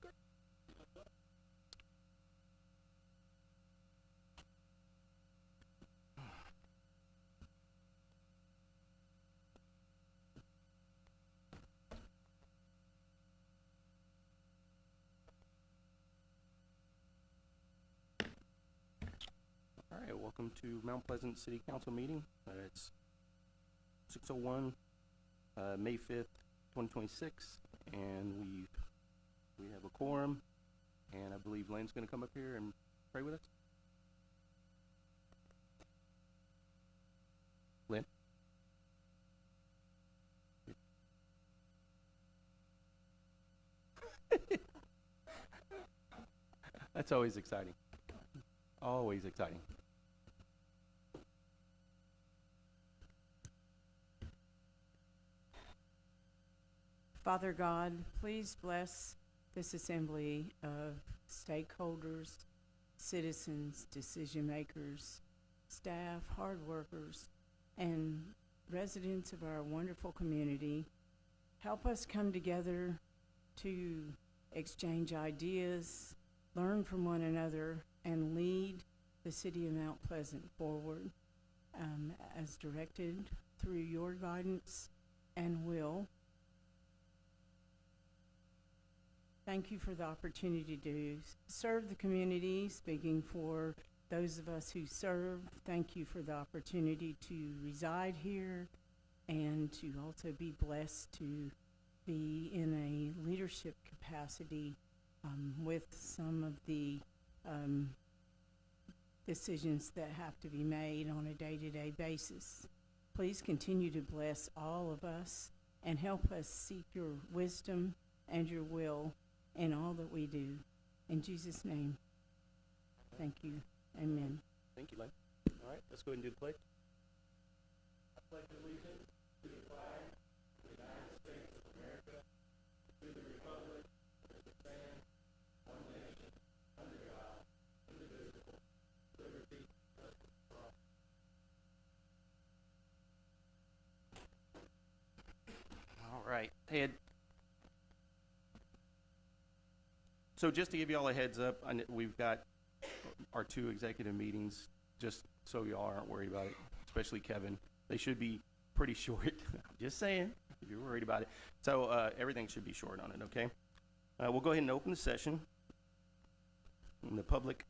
All right, welcome to Mount Pleasant City Council meeting. It's 6:01, May 5th, 2026, and we have a quorum, and I believe Lane's going to come up here and pray with us. Lynn? That's always exciting. Always exciting. Father God, please bless this assembly of stakeholders, citizens, decision makers, staff, hard workers, and residents of our wonderful community. Help us come together to exchange ideas, learn from one another, and lead the city of Mount Pleasant forward as directed through your guidance and will. Thank you for the opportunity to serve the community. Speaking for those of us who serve, thank you for the opportunity to reside here and to also be blessed to be in a leadership capacity with some of the decisions that have to be made on a day-to-day basis. Please continue to bless all of us and help us seek your wisdom and your will in all that we do. In Jesus' name, thank you. Amen. Thank you, Lynn. All right, let's go ahead and do the pledge. I pledge allegiance to the flag of the United States of America, to the republic which stands one nation, under God, indivisible, liberty, justice for all. All right, Ed. So just to give you all a heads up, we've got our 2 executive meetings, just so y'all aren't worried about it, especially Kevin. They should be pretty short. I'm just saying, if you're worried about it. So everything should be short on it, okay? We'll go ahead and open the session. In the public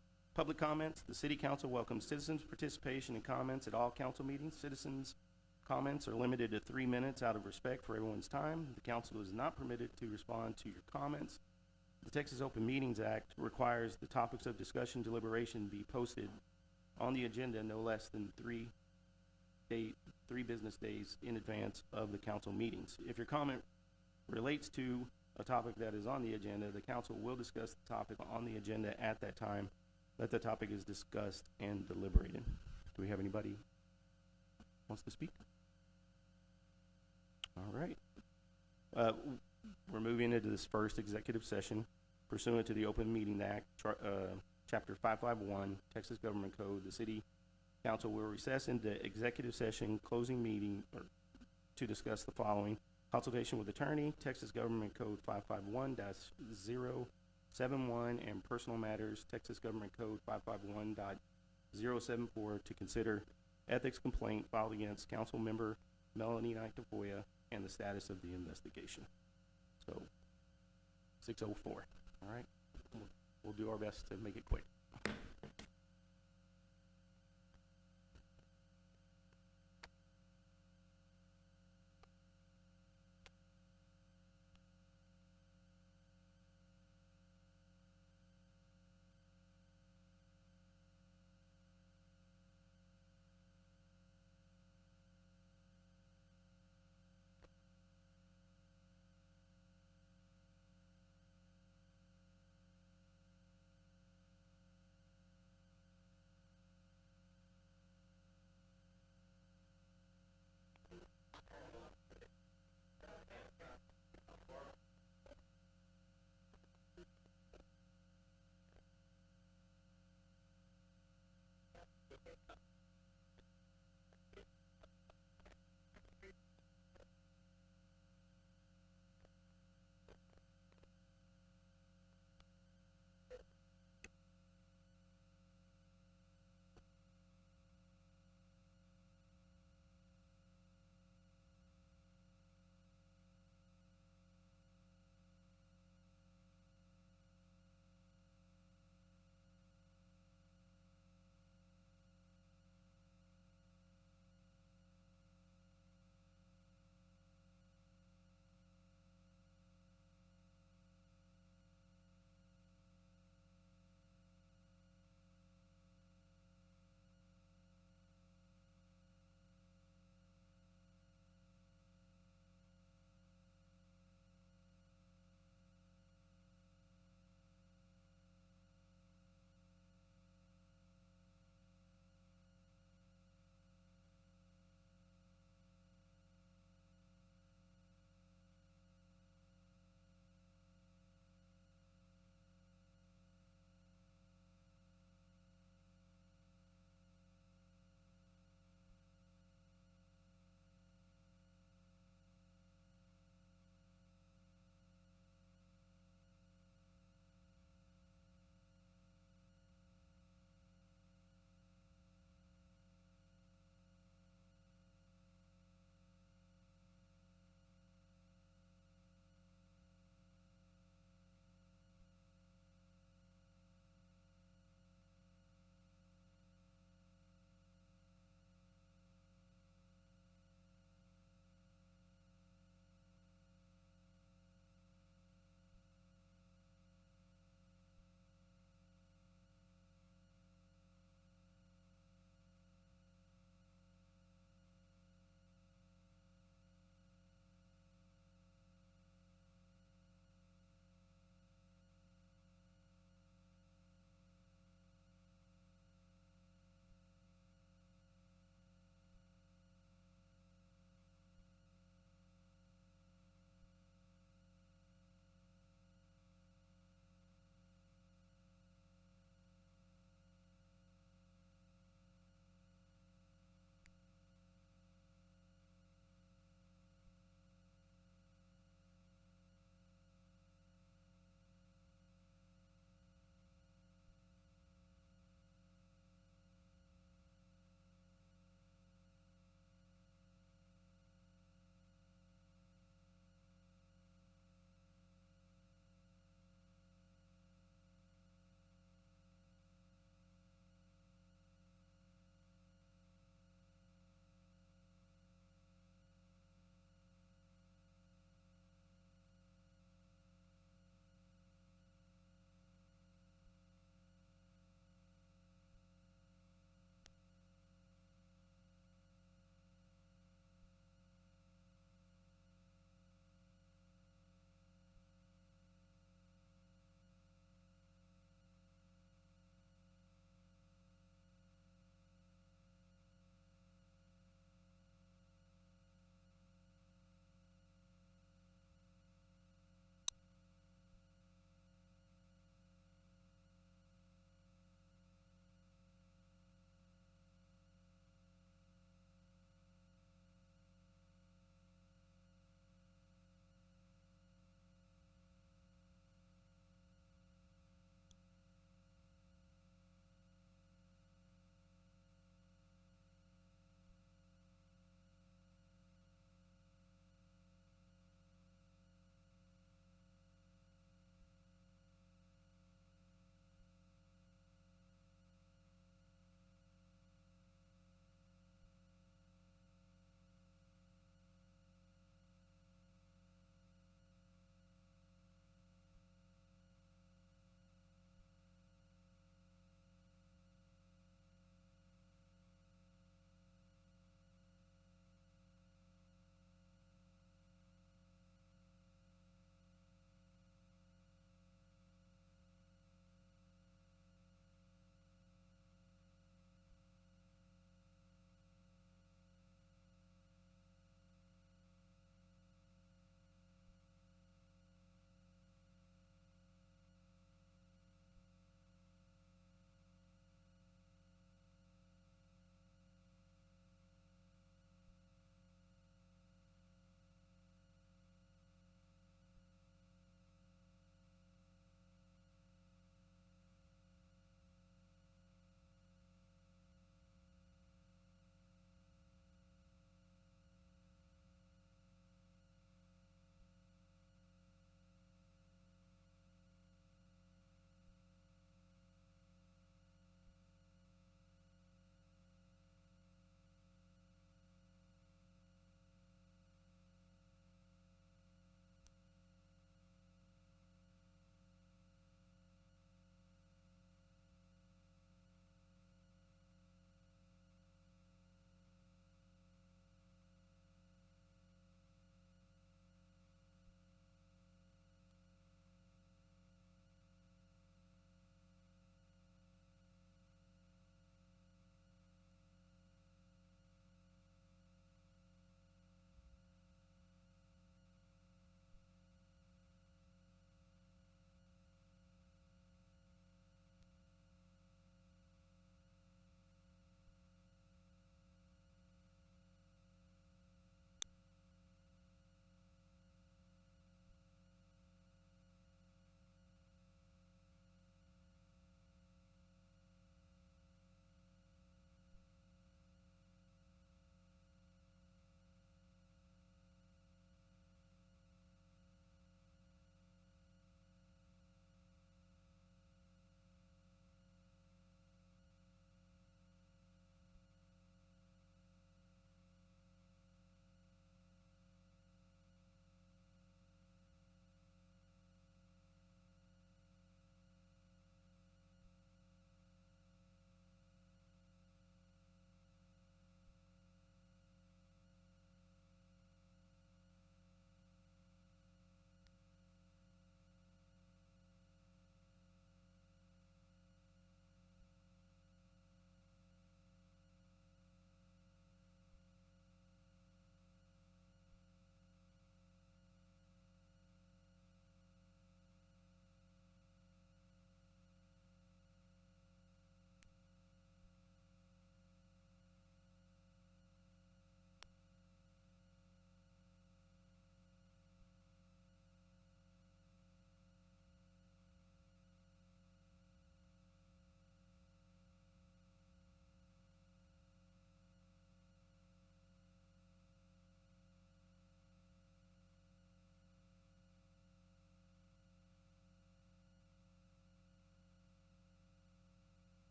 comments, the City Council welcomes citizens' participation and comments at all council meetings. Citizens' comments are limited to 3 minutes out of respect for everyone's time. The council is not permitted to respond to your comments. The Texas Open Meetings Act requires the topics of discussion deliberation be posted on the agenda no less than 3 business days in advance of the council meetings. If your comment relates to a topic that is on the agenda, the council will discuss the topic on the agenda at that time that the topic is discussed and deliberated. Do we have anybody who wants to speak? All right. We're moving into this first executive session pursuant to the Open Meeting Act, Chapter 551, Texas Government Code. The City Council will recess into executive session, closing meeting to discuss the following: consultation with attorney, Texas Government Code 551-071, and personal matters, Texas Government Code 551.074, to consider ethics complaint filed against council member Melanie Knight Tafoya and the status of the investigation. So 6:04. All right, we'll do our best to make it quick.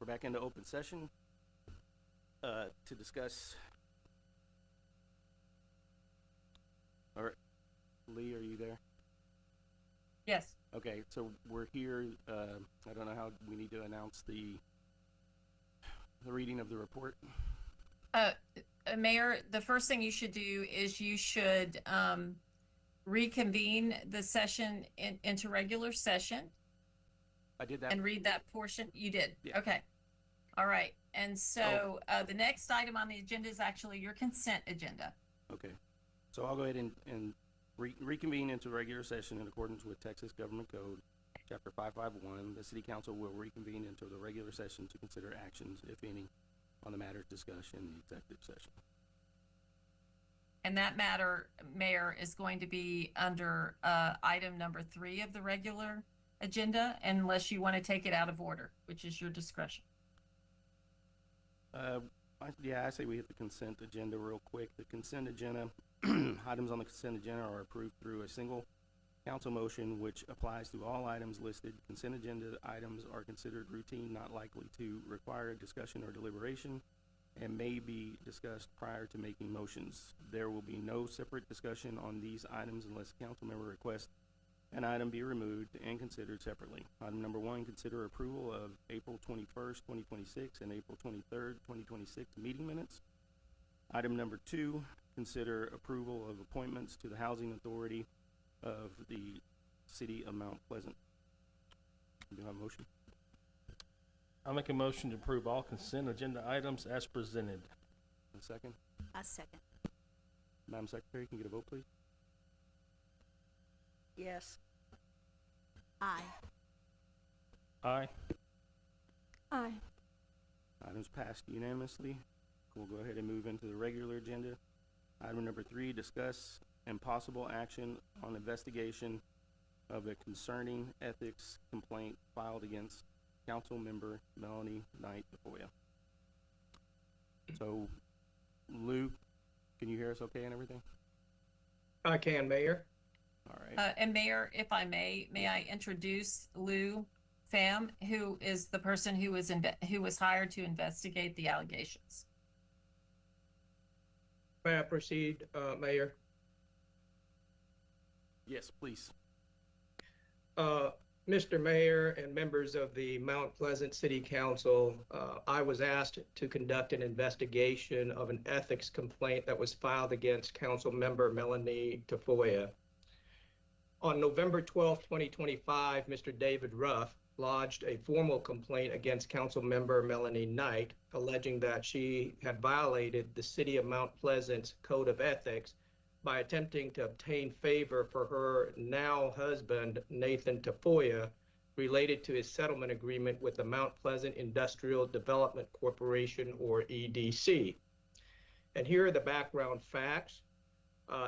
back into open session to discuss. All right, Lee, are you there? Yes. Okay, so we're here. I don't know how we need to announce the reading of the report. Mayor, the first thing you should do is you should reconvene the session into regular session I did that. and read that portion. You did? Yeah. Okay. All right. And so the next item on the agenda is actually your consent agenda. Okay, so I'll go ahead and reconvene into regular session in accordance with Texas Government Code, Chapter 551. The City Council will reconvene into the regular session to consider actions, if any, on the matters discussed in the executive session. And that matter, Mayor, is going to be under item number 3 of the regular agenda, unless you want to take it out of order, which is your discretion. I say we hit the consent agenda real quick. The consent agenda, items on the consent agenda are approved through a single council motion, which applies to all items listed. Consent agenda items are considered routine, not likely to require discussion or deliberation, and may be discussed prior to making motions. There will be no separate discussion on these items unless a council member requests an item be removed and considered separately. Item number 1, consider approval of April 21st, 2026 and April 23rd, 2026 meeting minutes. Item number 2, consider approval of appointments to the Housing Authority of the City of Mount Pleasant. Do I have a motion? I'll make a motion to approve all consent agenda items as presented. A second? A second. Madam Secretary, can you get a vote, please? Yes. Aye. Aye. Aye. Items passed unanimously. We'll go ahead and move into the regular agenda. Item number 3, discuss and possible action on investigation of a concerning ethics complaint filed against Council Member Melanie Knight Tafoya. So, Lou, can you hear us okay and everything? I can, Mayor. All right. And Mayor, if I may I introduce Lou Pham, who is the person who was hired to investigate the allegations. May I proceed, Mayor? Yes, please. Mr. Mayor and members of the Mount Pleasant City Council, I was asked to conduct an investigation of an ethics complaint that was filed against Council Member Melanie Tafoya. On November 12, 2025, Mr. David Ruff lodged a formal complaint against Council Member Melanie Knight, alleging that she had violated the City of Mount Pleasant's Code of Ethics by attempting to obtain favor for her now husband, Nathan Tafoya, related to his settlement agreement with the Mount Pleasant Industrial Development Corporation, or EDC. And here are the background facts.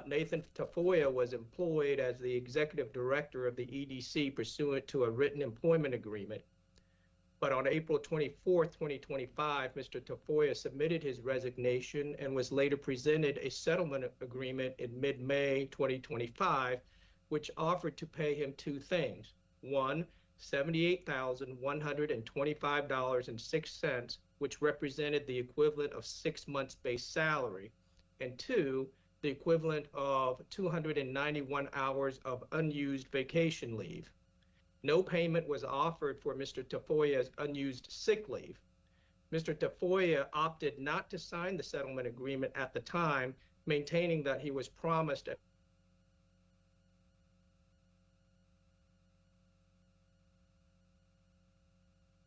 Nathan Tafoya was employed as the executive director of the EDC pursuant to a written employment agreement. But on April 24, 2025, Mr. Tafoya submitted his resignation and was later presented a settlement agreement in mid-May 2025, which offered to pay him 2 things. 1, $78,125.06, which represented the equivalent of 6 months base salary. And 2, the equivalent of 291 hours of unused vacation leave. No payment was offered for Mr. Tafoya's unused sick leave. Mr. Tafoya opted not to sign the settlement agreement at the time, maintaining that he was promised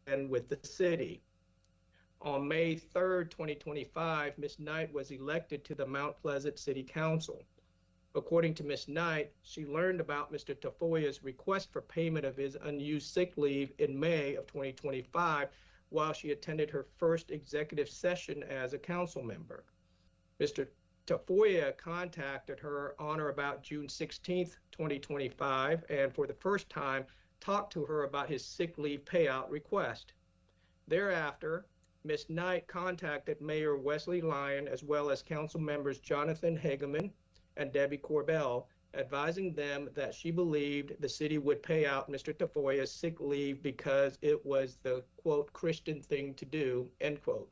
and with the city. On May 3rd, 2025, Ms. Knight was elected to the Mount Pleasant City Council. According to Ms. Knight, she learned about Mr. Tafoya's request for payment of his unused sick leave in May of 2025 while she attended her first executive session as a council member. Mr. Tafoya contacted her on or about June 16th, 2025, and for the first time talked to her about his sick leave payout request. Thereafter, Ms. Knight contacted Mayor Wesley Lyon as well as council members Jonathan Hageman and Debbie Corbell advising them that she believed the city would pay out Mr. Tafoya's sick leave because it was the, quote, Christian thing to do, end quote.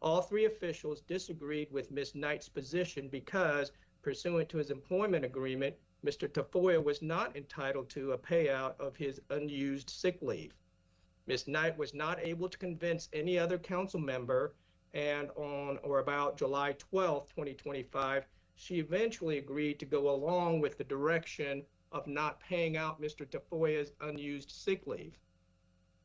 All three officials disagreed with Ms. Knight's position because, pursuant to his employment agreement, Mr. Tafoya was not entitled to a payout of his unused sick leave. Ms. Knight was not able to convince any other council member, and on or about July 12, 2025, she eventually agreed to go along with the direction of not paying out Mr. Tafoya's unused sick leave.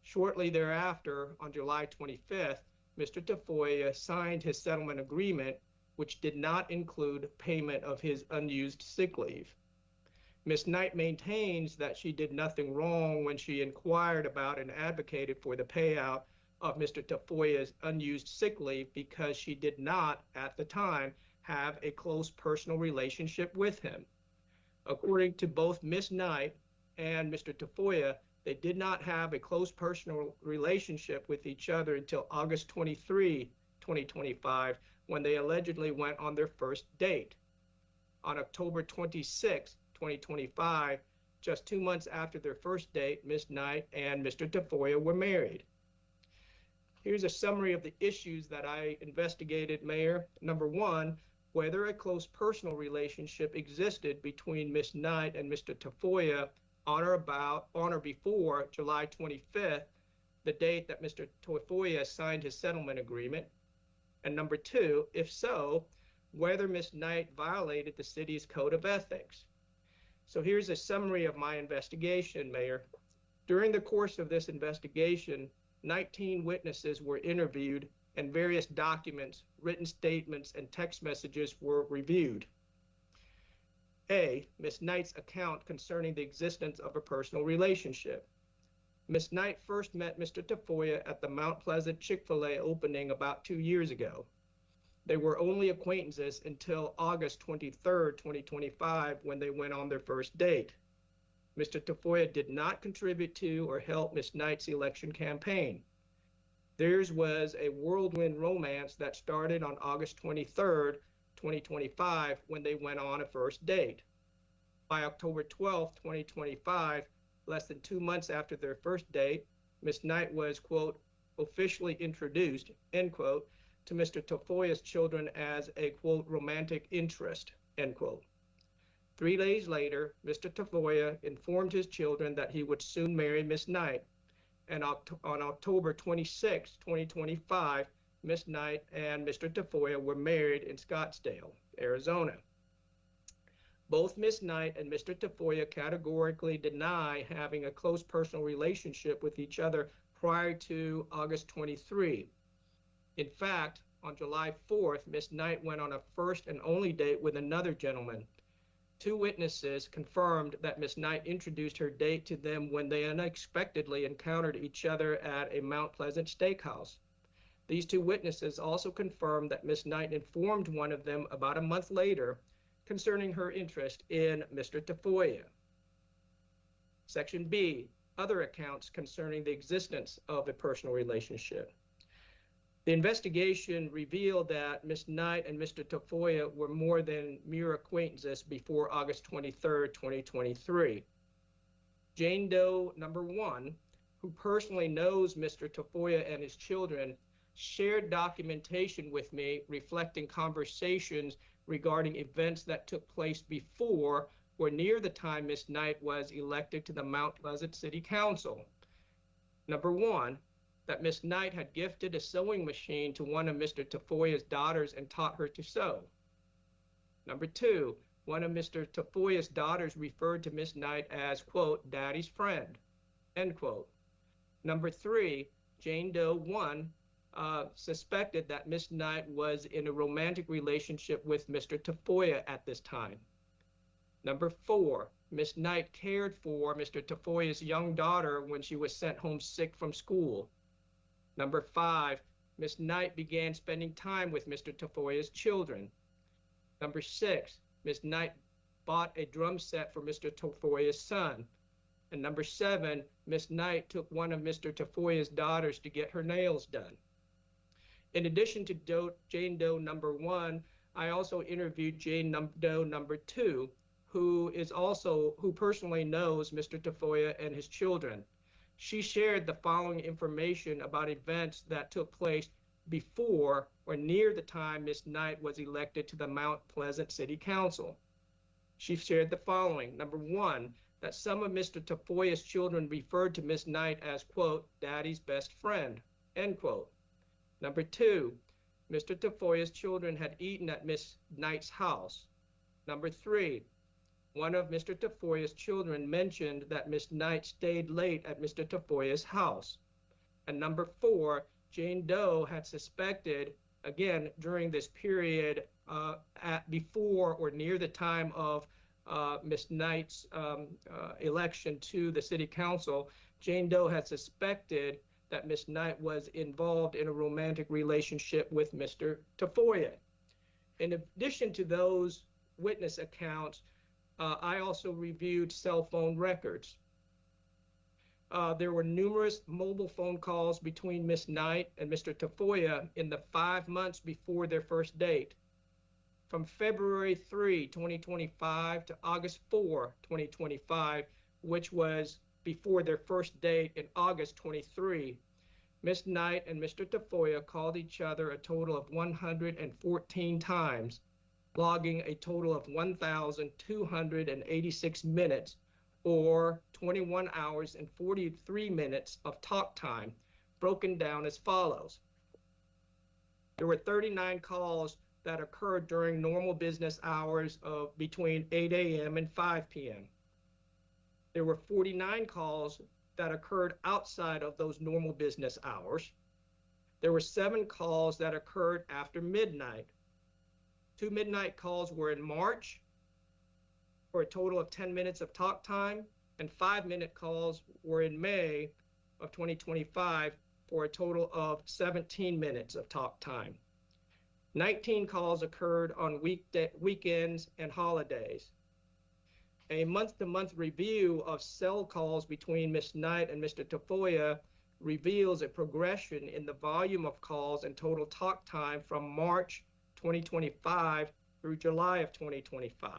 Shortly thereafter, on July 25th, Mr. Tafoya signed his settlement agreement, which did not include payment of his unused sick leave. Ms. Knight maintains that she did nothing wrong when she inquired about and advocated for the payout of Mr. Tafoya's unused sick leave because she did not, at the time, have a close personal relationship with him. According to both Ms. Knight and Mr. Tafoya, they did not have a close personal relationship with each other until August 23, 2025, when they allegedly went on their first date. On October 26, 2025, just 2 months after their first date, Ms. Knight and Mr. Tafoya were married. Here's a summary of the issues that I investigated, Mayor. Number one, whether a close personal relationship existed between Ms. Knight and Mr. Tafoya on or before July 25th, the date that Mr. Tafoya signed his settlement agreement. And number two, if so, whether Ms. Knight violated the city's code of ethics. So here's a summary of my investigation, Mayor. During the course of this investigation, 19 witnesses were interviewed and various documents, written statements, and text messages were reviewed. A, Ms. Knight's account concerning the existence of a personal relationship. Ms. Knight first met Mr. Tafoya at the Mount Pleasant Chick-fil-A opening about 2 years ago. They were only acquaintances until August 23rd, 2025, when they went on their first date. Mr. Tafoya did not contribute to or help Ms. Knight's election campaign. Theirs was a whirlwind romance that started on August 23rd, 2025, when they went on a first date. By October 12th, 2025, less than 2 months after their first date, Ms. Knight was, quote, officially introduced, end quote, to Mr. Tafoya's children as a, quote, romantic interest, end quote. 3 days later, Mr. Tafoya informed his children that he would soon marry Ms. Knight. And on October 26, 2025, Ms. Knight and Mr. Tafoya were married in Scottsdale, Arizona. Both Ms. Knight and Mr. Tafoya categorically deny having a close personal relationship with each other prior to August 23. In fact, on July 4th, Ms. Knight went on a first and only date with another gentleman. 2 witnesses confirmed that Ms. Knight introduced her date to them when they unexpectedly encountered each other at a Mount Pleasant steakhouse. These 2 witnesses also confirmed that Ms. Knight informed one of them about a month later concerning her interest in Mr. Tafoya. Section B, other accounts concerning the existence of a personal relationship. The investigation revealed that Ms. Knight and Mr. Tafoya were more than mere acquaintances before August 23, 2023. Jane Doe number 1, who personally knows Mr. Tafoya and his children, shared documentation with me reflecting conversations regarding events that took place before or near the time Ms. Knight was elected to the Mount Pleasant City Council. Number 1, that Ms. Knight had gifted a sewing machine to one of Mr. Tafoya's daughters and taught her to sew. Number 2, one of Mr. Tafoya's daughters referred to Ms. Knight as, quote, daddy's friend, end quote. Number 3, Jane Doe 1 suspected that Ms. Knight was in a romantic relationship with Mr. Tafoya at this time. Number 4, Ms. Knight cared for Mr. Tafoya's young daughter when she was sent home sick from school. Number 5, Ms. Knight began spending time with Mr. Tafoya's children. Number 6, Ms. Knight bought a drum set for Mr. Tafoya's son. And number 7, Ms. Knight took one of Mr. Tafoya's daughters to get her nails done. In addition to Jane Doe number 1, I also interviewed Jane Doe number 2, who personally knows Mr. Tafoya and his children. She shared the following information about events that took place before or near the time Ms. Knight was elected to the Mount Pleasant City Council. She shared the following. Number one, that some of Mr. Tafoya's children referred to Ms. Knight as, quote, Daddy's best friend, end quote. Number two, Mr. Tafoya's children had eaten at Ms. Knight's house. Number three, one of Mr. Tafoya's children mentioned that Ms. Knight stayed late at Mr. Tafoya's house. And number four, Jane Doe had suspected, again, during this period before or near the time of Ms. Knight's election to the city council, Jane Doe had suspected that Ms. Knight was involved in a romantic relationship with Mr. Tafoya. In addition to those witness accounts, I also reviewed cell phone records. There were numerous mobile phone calls between Ms. Knight and Mr. Tafoya in the 5 months before their first date. From February 3, 2025 to August 4, 2025, which was before their first date in August 23, Ms. Knight and Mr. Tafoya called each other a total of 114 times, logging a total of 1,286 minutes or 21 hours and 43 minutes of talk time, broken down as follows. There were 39 calls that occurred during normal business hours of between 8 a.m. and 5 p.m. There were 49 calls that occurred outside of those normal business hours. There were 7 calls that occurred after midnight. 2 midnight calls were in March for a total of 10 minutes of talk time, and 5-minute calls were in May of 2025 for a total of 17 minutes of talk time. 19 calls occurred on weekends and holidays. A month-to-month review of cell calls between Ms. Knight and Mr. Tafoya reveals a progression in the volume of calls and total talk time from March 2025 through July of 2025.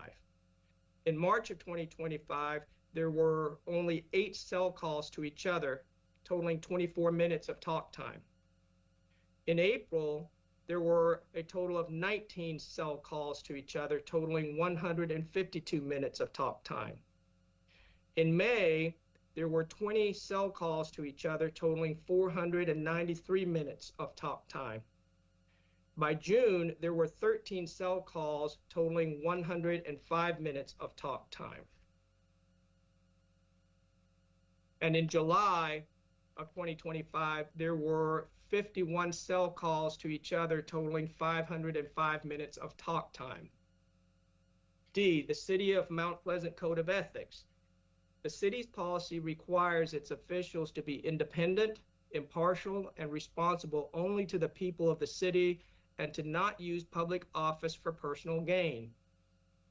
In March of 2025, there were only 8 cell calls to each other, totaling 24 minutes of talk time. In April, there were a total of 19 cell calls to each other, totaling 152 minutes of talk time. In May, there were 20 cell calls to each other, totaling 493 minutes of talk time. By June, there were 13 cell calls, totaling 105 minutes of talk time. And in July of 2025, there were 51 cell calls to each other, totaling 505 minutes of talk time. D, the City of Mount Pleasant Code of Ethics. The city's policy requires its officials to be independent, impartial, and responsible only to the people of the city and to not use public office for personal gain.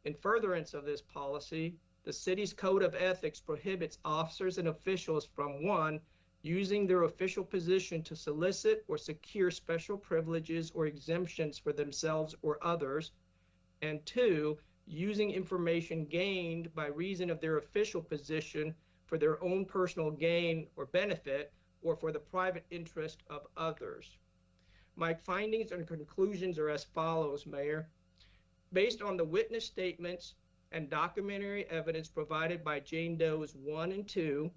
In furtherance of this policy, the city's Code of Ethics prohibits officers and officials from 1, using their official position to solicit or secure special privileges or exemptions for themselves or others, and 2, using information gained by reason of their official position for their own personal gain or benefit or for the private interest of others. My findings and conclusions are as follows, Mayor. Based on the witness statements and documentary evidence provided by Jane Doe's 1 and 2,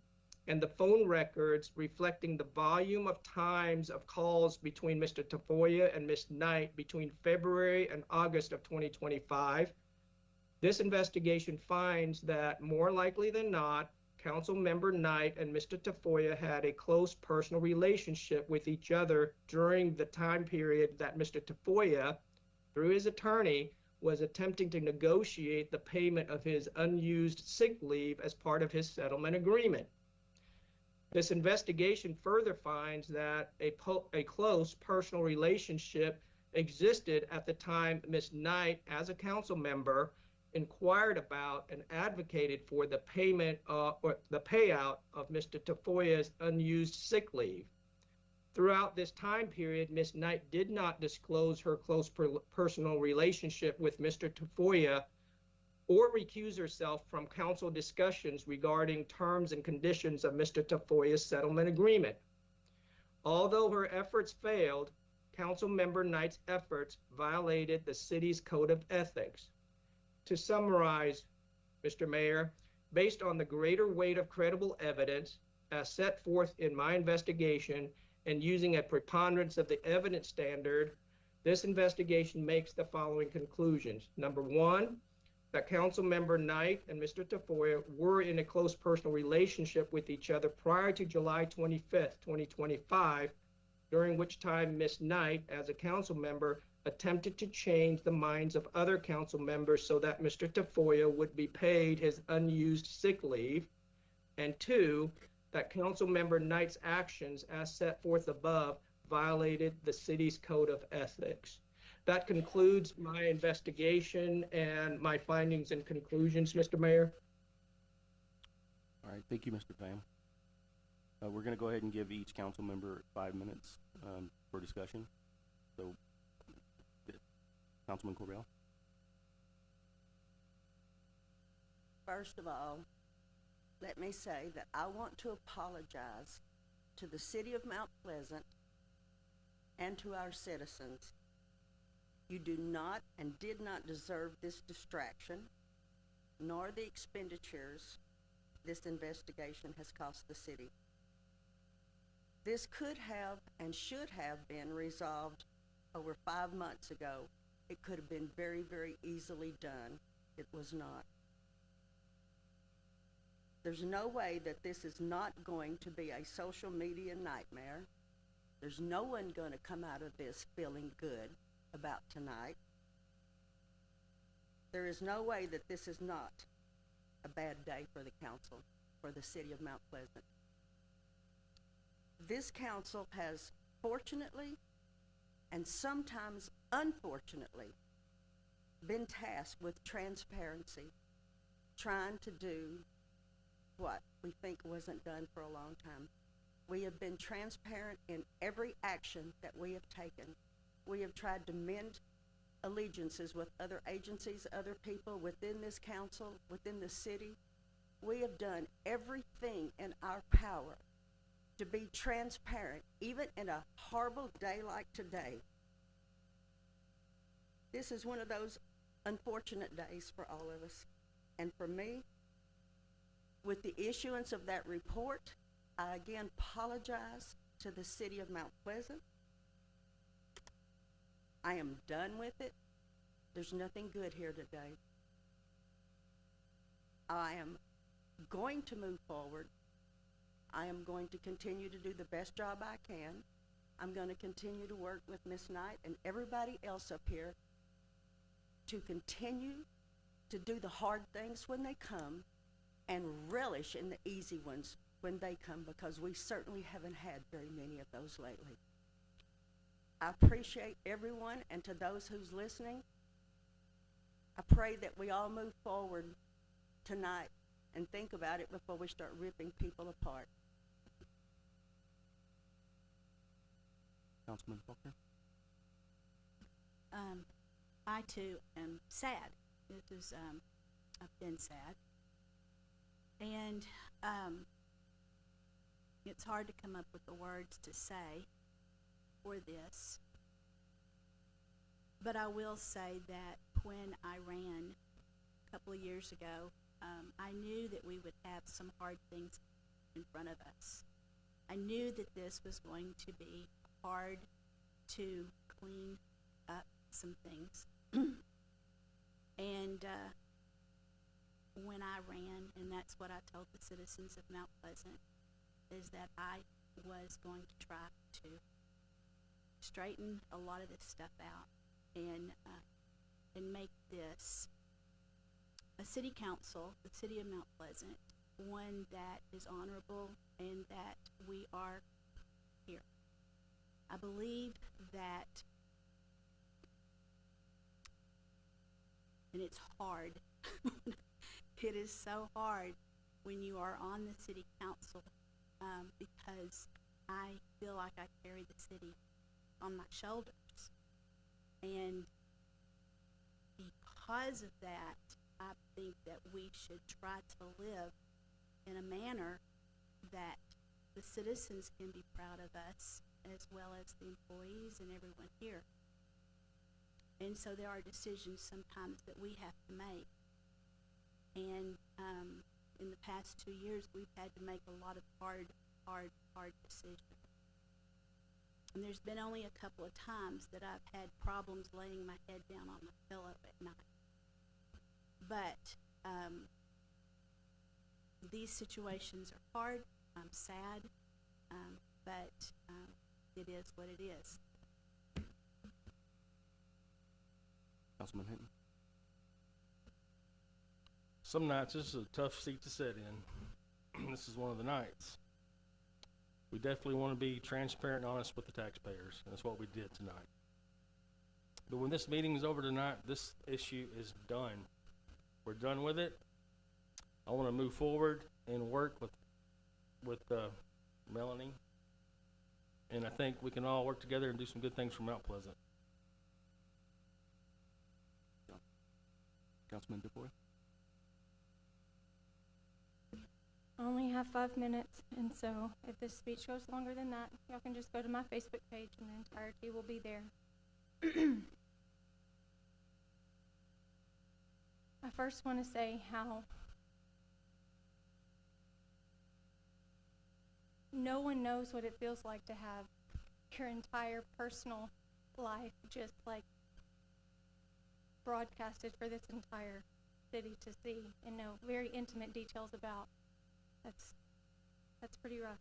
and the phone records reflecting the volume of times of calls between Mr. Tafoya and Ms. Knight between February and August of 2025, this investigation finds that more likely than not, Councilmember Knight and Mr. Tafoya had a close personal relationship with each other during the time period that Mr. Tafoya, through his attorney, was attempting to negotiate the payment of his unused sick leave as part of his settlement agreement. This investigation further finds that a close personal relationship existed at the time Ms. Knight, as a council member, inquired about and advocated for the payment or the payout of Mr. Tafoya's unused sick leave. Throughout this time period, Ms. Knight did not disclose her close personal relationship with Mr. Tafoya or recuse herself from council discussions regarding terms and conditions of Mr. Tafoya's settlement agreement. Although her efforts failed, Councilmember Knight's efforts violated the city's code of ethics. To summarize, Mr. Mayor, based on the greater weight of credible evidence as set forth in my investigation and using a preponderance of the evidence standard, this investigation makes the following conclusions. Number one, that Councilmember Knight and Mr. Tafoya were in a close personal relationship with each other prior to July 25th, 2025, during which time Ms. Knight, as a council member, attempted to change the minds of other council members so that Mr. Tafoya would be paid his unused sick leave. And two, that Councilmember Knight's actions as set forth above violated the city's code of ethics. That concludes my investigation and my findings and conclusions, Mr. Mayor. All right, thank you, Mr. Pham. We're gonna go ahead and give each council member 5 minutes, for discussion. So, Councilman Corbell? First of all, let me say that I want to apologize to the city of Mount Pleasant and to our citizens. You do not and did not deserve this distraction, nor the expenditures this investigation has cost the city. This could have and should have been resolved over 5 months ago. It could have been very, very easily done. It was not. There's no way that this is not going to be a social media nightmare. There's no one going to come out of this feeling good about tonight. There is no way that this is not a bad day for the council, for the city of Mount Pleasant. This council has fortunately and sometimes unfortunately been tasked with transparency, trying to do what we think wasn't done for a long time. We have been transparent in every action that we have taken. We have tried to mend allegiances with other agencies, other people within this council, within the city. We have done everything in our power to be transparent, even in a horrible day like today. This is one of those unfortunate days for all of us. And for me, with the issuance of that report, I again apologize to the city of Mount Pleasant. I am done with it. There's nothing good here today. I am going to move forward. I am going to continue to do the best job I can. I'm going to continue to work with Ms. Knight and everybody else up here to continue to do the hard things when they come and relish in the easy ones when they come, because we certainly haven't had very many of those lately. I appreciate everyone, and to those who's listening, I pray that we all move forward tonight and think about it before we start ripping people apart. Councilman Faulkner? I too am sad. This is, I've been sad. And, it's hard to come up with the words to say for this. But I will say that when I ran a couple of years ago, I knew that we would have some hard things in front of us. I knew that this was going to be hard to clean up some things. And when I ran, and that's what I told the citizens of Mount Pleasant, is that I was going to try to straighten a lot of this stuff out and make this a city council, the city of Mount Pleasant, one that is honorable and that we are here. I believe that, and it's hard, it is so hard when you are on the city council, because I feel like I carry the city on my shoulders. And because of that, I think that we should try to live in a manner that the citizens can be proud of us, as well as the employees and everyone here. And so there are decisions sometimes that we have to make. And in the past 2 years, we've had to make a lot of hard decisions. And there's been only a couple of times that I've had problems laying my head down on my pillow at night. But these situations are hard. I'm sad, but it is what it is. Councilman Hinton? Some nights, this is a tough seat to sit in. This is one of the nights. We definitely want to be transparent and honest with the taxpayers, and that's what we did tonight. But when this meeting is over tonight, this issue is done. We're done with it. I want to move forward and work with Melanie, and I think we can all work together and do some good things for Mount Pleasant. Councilman DuBois? I only have 5 minutes, and so if this speech goes longer than that, y'all can just go to my Facebook page and the entirety will be there. I first want to say how no one knows what it feels like to have your entire personal life just like broadcasted for this entire city to see and know very intimate details about. That's pretty rough.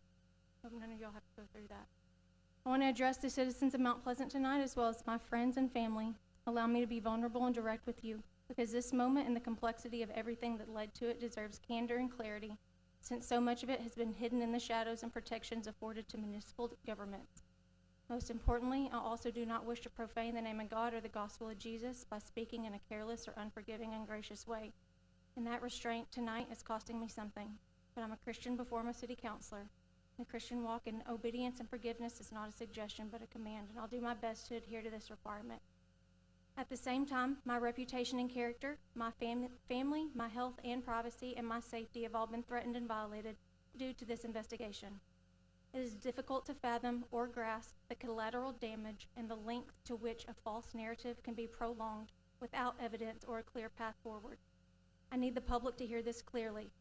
Hope none of y'all have to go through that. I want to address the citizens of Mount Pleasant tonight, as well as my friends and family. Allow me to be vulnerable and direct with you, because this moment and the complexity of everything that led to it deserves candor and clarity, since so much of it has been hidden in the shadows and protections afforded to municipal governments. Most importantly, I also do not wish to profane the name of God or the gospel of Jesus by speaking in a careless or unforgiving, ungracious way. And that restraint tonight is costing me something. But I'm a Christian before I'm a city councilor. The Christian walk in obedience and forgiveness is not a suggestion, but a command, and I'll do my best to adhere to this requirement. At the same time, my reputation and character, my family, my health and privacy, and my safety have all been threatened and violated due to this investigation. It is difficult to fathom or grasp the collateral damage and the length to which a false narrative can be prolonged without evidence or a clear path forward. I need the public to hear this clearly.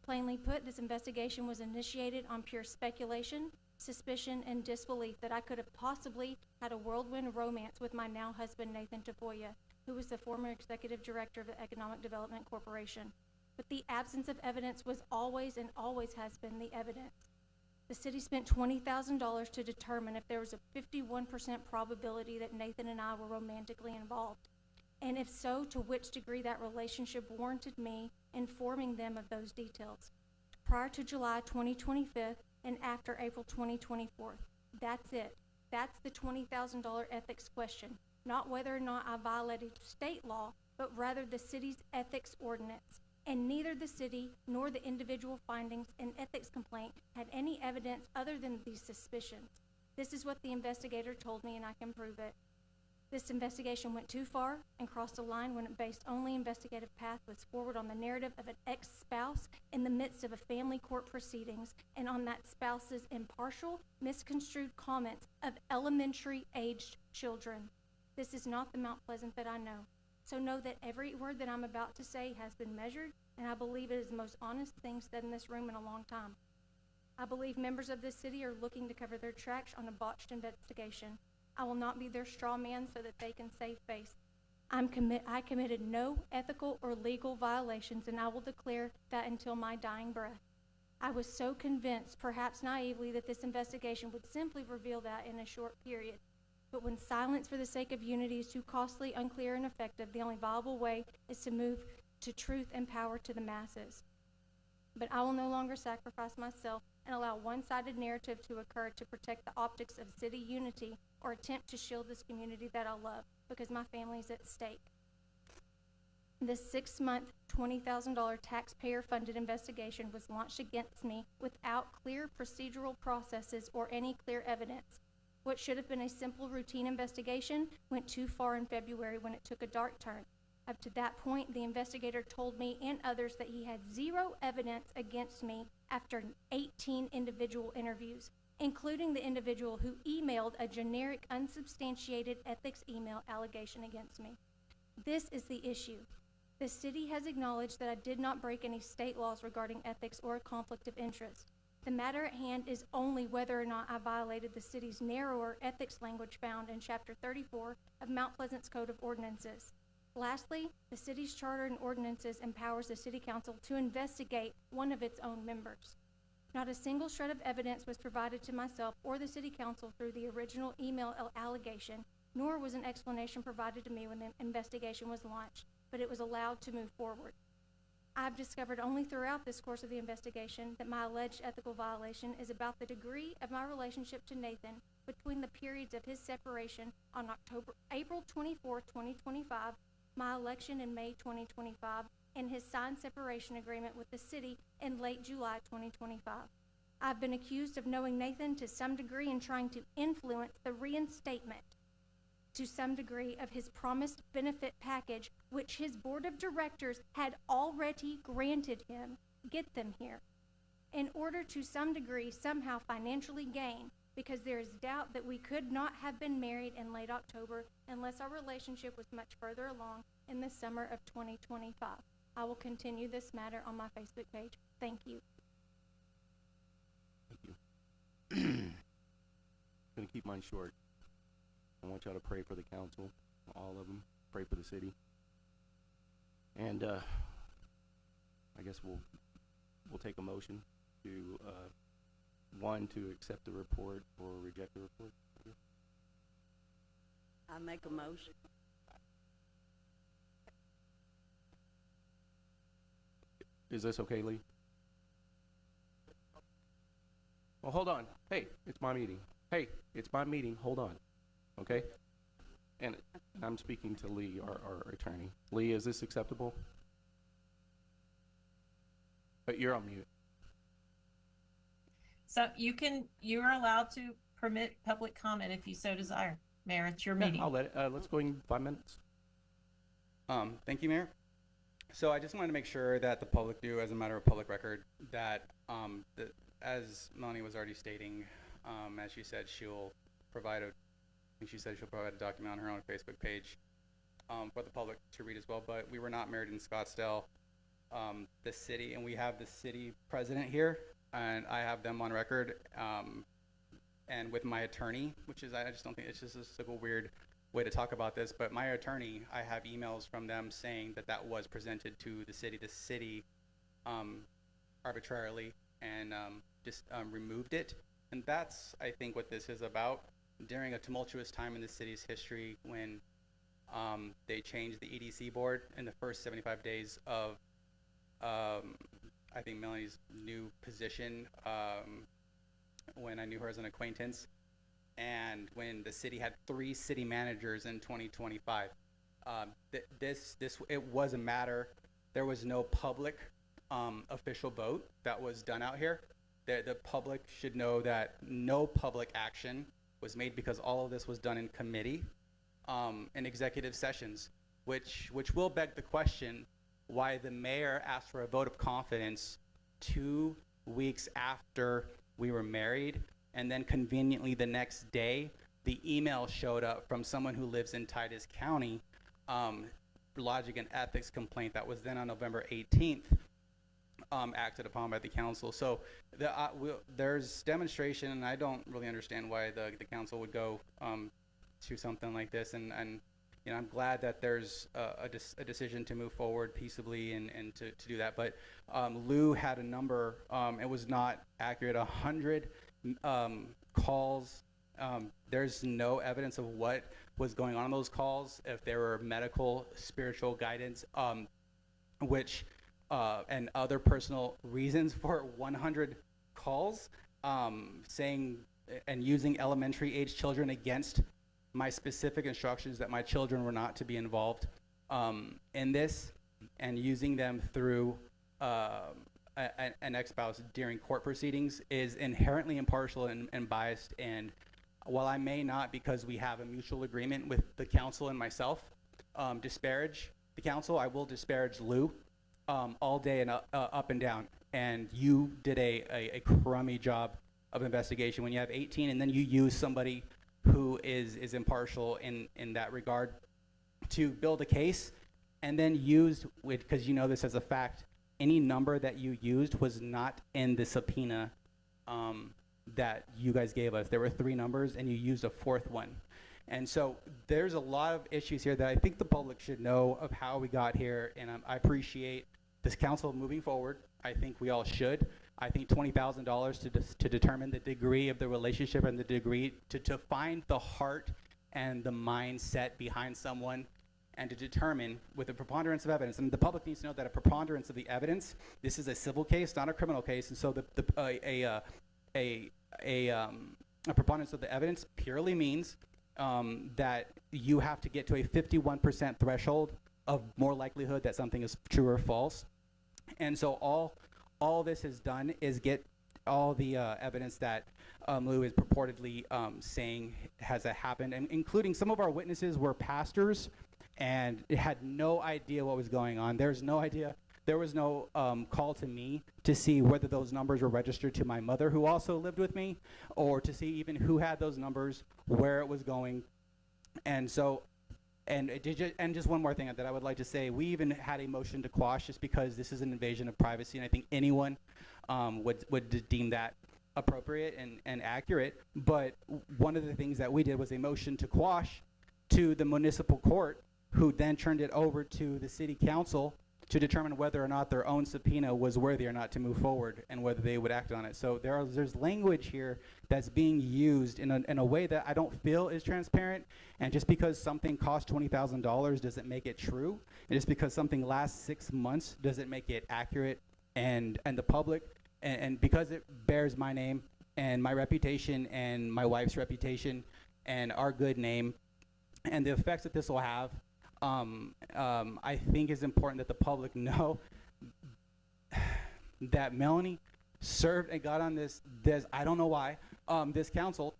Plainly put, this investigation was initiated on pure speculation, suspicion, and disbelief that I could have possibly had a whirlwind romance with my now husband, Nathan Tafoya, who was the former executive director of the Economic Development Corporation. But the absence of evidence was always and always has been the evidence. The city spent $20,000 to determine if there was a 51% probability that Nathan and I were romantically involved. And if so, to which degree that relationship warranted me informing them of those details. Prior to July 2025 and after April 2024. That's it. That's the $20,000 ethics question. Not whether or not I violated state law, but rather the city's ethics ordinance. And neither the city nor the individual findings in ethics complaint had any evidence other than these suspicions. This is what the investigator told me, and I can prove it. This investigation went too far and crossed a line when it based only investigative path was forward on the narrative of an ex-spouse in the midst of a family court proceedings and on that spouse's impartial, misconstrued comments of elementary-aged children. This is not the Mount Pleasant that I know. So know that every word that I'm about to say has been measured, and I believe it is the most honest thing said in this room in a long time. I believe members of this city are looking to cover their tracks on a botched investigation. I will not be their straw man so that they can save face. I committed no ethical or legal violations, and I will declare that until my dying breath. I was so convinced, perhaps naively, that this investigation would simply reveal that in a short period. But when silence for the sake of unity is too costly, unclear, and effective, the only viable way is to move to truth and power to the masses. But I will no longer sacrifice myself and allow one-sided narrative to occur to protect the optics of city unity or attempt to shield this community that I love, because my family is at stake. This 6-month, $20,000 taxpayer-funded investigation was launched against me without clear procedural processes or any clear evidence. What should have been a simple routine investigation went too far in February when it took a dark turn. Up to that point, the investigator told me and others that he had zero evidence against me after 18 individual interviews, including the individual who emailed a generic, unsubstantiated ethics email allegation against me. This is the issue. The city has acknowledged that I did not break any state laws regarding ethics or a conflict of interest. The matter at hand is only whether or not I violated the city's narrower ethics language found in Chapter 34 of Mount Pleasant's Code of Ordinances. Lastly, the city's charter and ordinances empowers the city council to investigate one of its own members. Not a single shred of evidence was provided to myself or the city council through the original email allegation, nor was an explanation provided to me when the investigation was launched, but it was allowed to move forward. I've discovered only throughout this course of the investigation that my alleged ethical violation is about the degree of my relationship to Nathan between the periods of his separation on April 24, 2025, my election in May 2025, and his signed separation agreement with the city in late July 2025. I've been accused of knowing Nathan to some degree and trying to influence the reinstatement to some degree of his promised benefit package, which his board of directors had already granted him. Get them here. In order to some degree somehow financially gain, because there is doubt that we could not have been married in late October unless our relationship was much further along in the summer of 2025. I will continue this matter on my Facebook page. Thank you. Thank you. Gonna keep mine short. I want y'all to pray for the council, all of them. Pray for the city. And I guess we'll take a motion to one, to accept the report or reject the report. I make a motion. Is this okay, Lee? Well, hold on. Hey, it's my meeting. Hey, it's my meeting. Hold on. Okay? And I'm speaking to Lee, our attorney. Lee, is this acceptable? But you're on mute. So you are allowed to permit public comment if you so desire. Mayor, it's your meeting. Yeah, I'll let it. Let's go in 5 minutes. Thank you, Mayor. So I just wanted to make sure that the public knew, as a matter of public record, that as Melanie was already stating, as she said, she'll provide a document on her own Facebook page for the public to read as well. But we were not married in Scottsdale. The city, and we have the city president here, and I have them on record, and with my attorney, which is, I just don't think, it's just a weird way to talk about this, but my attorney, I have emails from them saying that was presented to the city. The city arbitrarily and just removed it. And that's, I think, what this is about. During a tumultuous time in the city's history when they changed the EDC board in the first 75 days of, I think, Melanie's new position, when I knew her as an acquaintance, and when the city had 3 city managers in 2025. It was a matter, there was no public official vote that was done out here. The public should know that no public action was made because all of this was done in committee, in executive sessions, which will beg the question why the mayor asked for a vote of confidence 2 weeks after we were married, and then conveniently the next day, the email showed up from someone who lives in Titus County, lodging an ethics complaint that was then on November 18th, acted upon by the council. So there's demonstration, and I don't really understand why the council would go to something like this. And you know, I'm glad that there's a decision to move forward peaceably and to do that. But Lou had a number, it was not accurate, 100 calls. There's no evidence of what was going on in those calls, if there were medical, spiritual guidance, which and other personal reasons for 100 calls, saying and using elementary age children against my specific instructions that my children were not to be involved in this, and using them through an ex-spouse during court proceedings is inherently impartial and biased. And while I may not, because we have a mutual agreement with the council and myself, disparage the council, I will disparage Lou all day and up and down. And you did a crummy job of investigation when you have 18 and then you use somebody who is impartial in that regard to build a case, and then used, because you know this as a fact, any number that you used was not in the subpoena that you guys gave us. There were 3 numbers and you used a 4th one. And so there's a lot of issues here that I think the public should know of how we got here, and I appreciate this council moving forward. I think we all should. I think $20,000 to determine the degree of the relationship and the degree to find the heart and the mindset behind someone, and to determine with a preponderance of evidence. And the public needs to know that a preponderance of the evidence, this is a civil case, not a criminal case, and so a preponderance of the evidence purely means that you have to get to a 51% threshold of more likelihood that something is true or false. And so all this has done is get all the evidence that Lou is purportedly saying has happened, and including some of our witnesses were pastors and had no idea what was going on. There was no call to me to see whether those numbers were registered to my mother, who also lived with me, or to see even who had those numbers, where it was going. And so, and just one more thing that I would like to say, we even had a motion to quash just because this is an invasion of privacy, and I think anyone would deem that appropriate and accurate. But one of the things that we did was a motion to quash to the municipal court, who then turned it over to the city council to determine whether or not their own subpoena was worthy or not to move forward, and whether they would act on it. So there's language here that's being used in a way that I don't feel is transparent. And just because something cost $20,000 doesn't make it true. And just because something lasts 6 months doesn't make it accurate. And the public, and because it bears my name and my reputation and my wife's reputation and our good name, and the effects that this will have, I think it's important that the public know that Melanie served and got on this I don't know why, this council,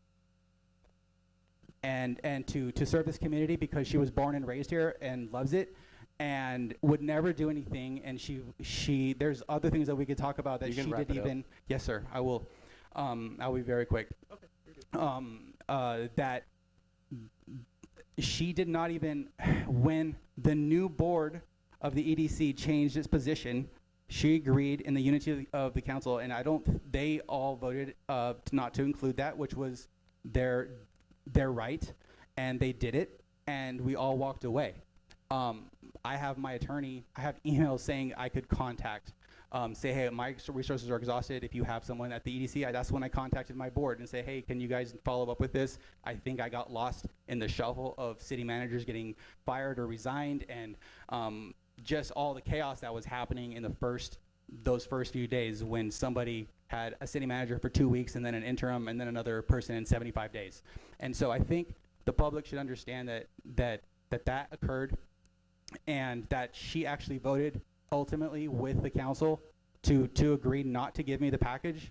and to serve this community because she was born and raised here and loves it and would never do anything. And she there's other things that we could talk about that You can she wrap didn't it up. even. Yes, sir. I will. I'll be very quick. Okay. That she did not even, when the new board of the EDC changed its position, she agreed in the unity of the council, and they all voted not to include that, which was their right, and they did it, and we all walked away. I have my attorney, I have emails saying I could contact, say, hey, my resources are exhausted. If you have someone at the EDC, that's when I contacted my board and say, hey, can you guys follow up with this? I think I got lost in the shuffle of city managers getting fired or resigned, and just all the chaos that was happening in those first few days, when somebody had a city manager for 2 weeks and then an interim and then another person in 75 days. And so I think the public should understand that occurred, and that she actually voted ultimately with the council to agree not to give me the package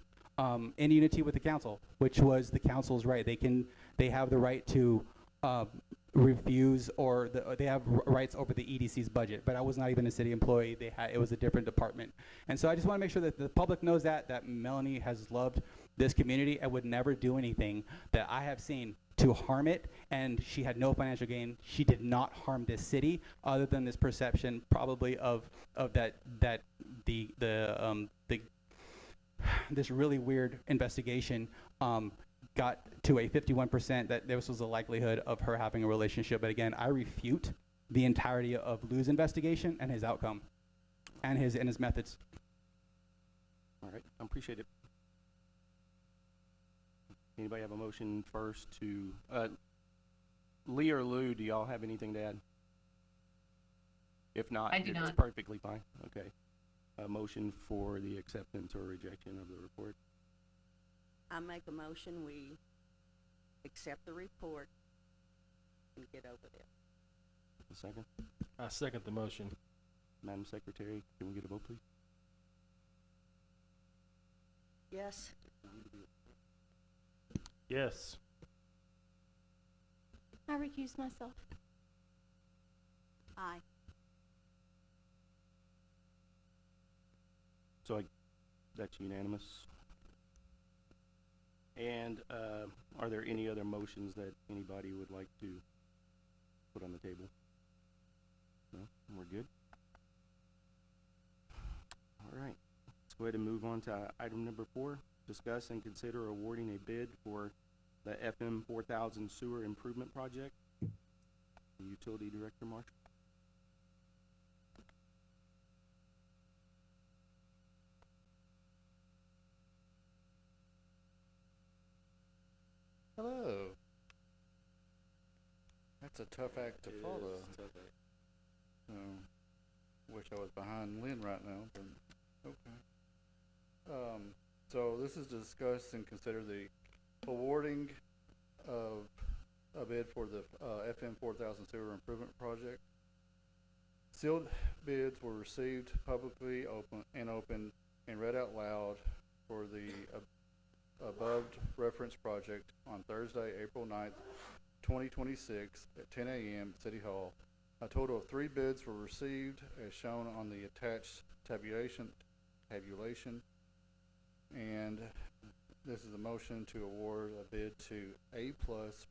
in unity with the council, which was the council's right. They have the right to refuse, or they have rights over the EDC's budget. But I was not even a city employee. It was a different department. And so I just want to make sure that the public knows that Melanie has loved this community and would never do anything that I have seen to harm it, and she had no financial gain. She did not harm this city, other than this perception probably of that this really weird investigation got to a 51% that this was a likelihood of her having a relationship. But again, I refute the entirety of Lou's investigation and his outcome and his methods. All right, I appreciate it. Anybody have a motion first to, Lee or Lou, do y'all have anything to add? If not, I do it's not. perfectly fine. Okay. A motion for the acceptance or rejection of the report. I make a motion, we accept the report and get over there. A second. I second the motion. Madam Secretary, can we get a vote, please? Yes? Yes. I recuse myself. Aye. So that's unanimous. And, are there any other motions that anybody would like to put on the table? No, we're good? All right, let's go ahead and move on to item number 4. Discuss and consider awarding a bid for the FM 4000 sewer improvement project. Utility Director Marshall. Hello. That's a tough act to follow. Wish I was behind Lynn right now, but okay. So this is to discuss and consider the awarding of a bid for the FM 4000 sewer improvement project. Sealed bids were received publicly open and read out loud for the above referenced project on Thursday, April 9th, 2026 at 10 a.m. at City Hall. A total of 3 bids were received as shown on the attached tabulation, and this is a motion to award a bid to A+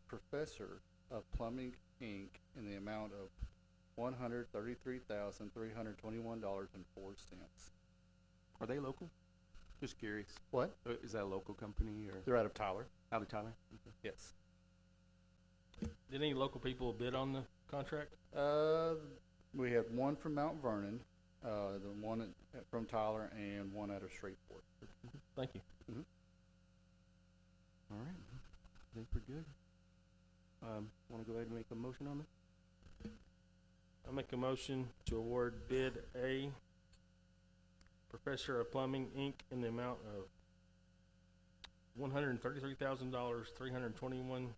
Professor of Plumbing, Inc. in the amount of $133,321.04. Are they local? Just curious. What? Is that a local company or They're out of Tyler. out of Tyler? Okay. Yes. Did any local people bid on the contract? We had one from Mount Vernon, the one from Tyler, and one out of Shreveport. Thank you. All right, I think we're good. Want to go ahead and make a motion on this? I make a motion to award bid A, Professor of Plumbing, Inc. in the amount of $133,321.04.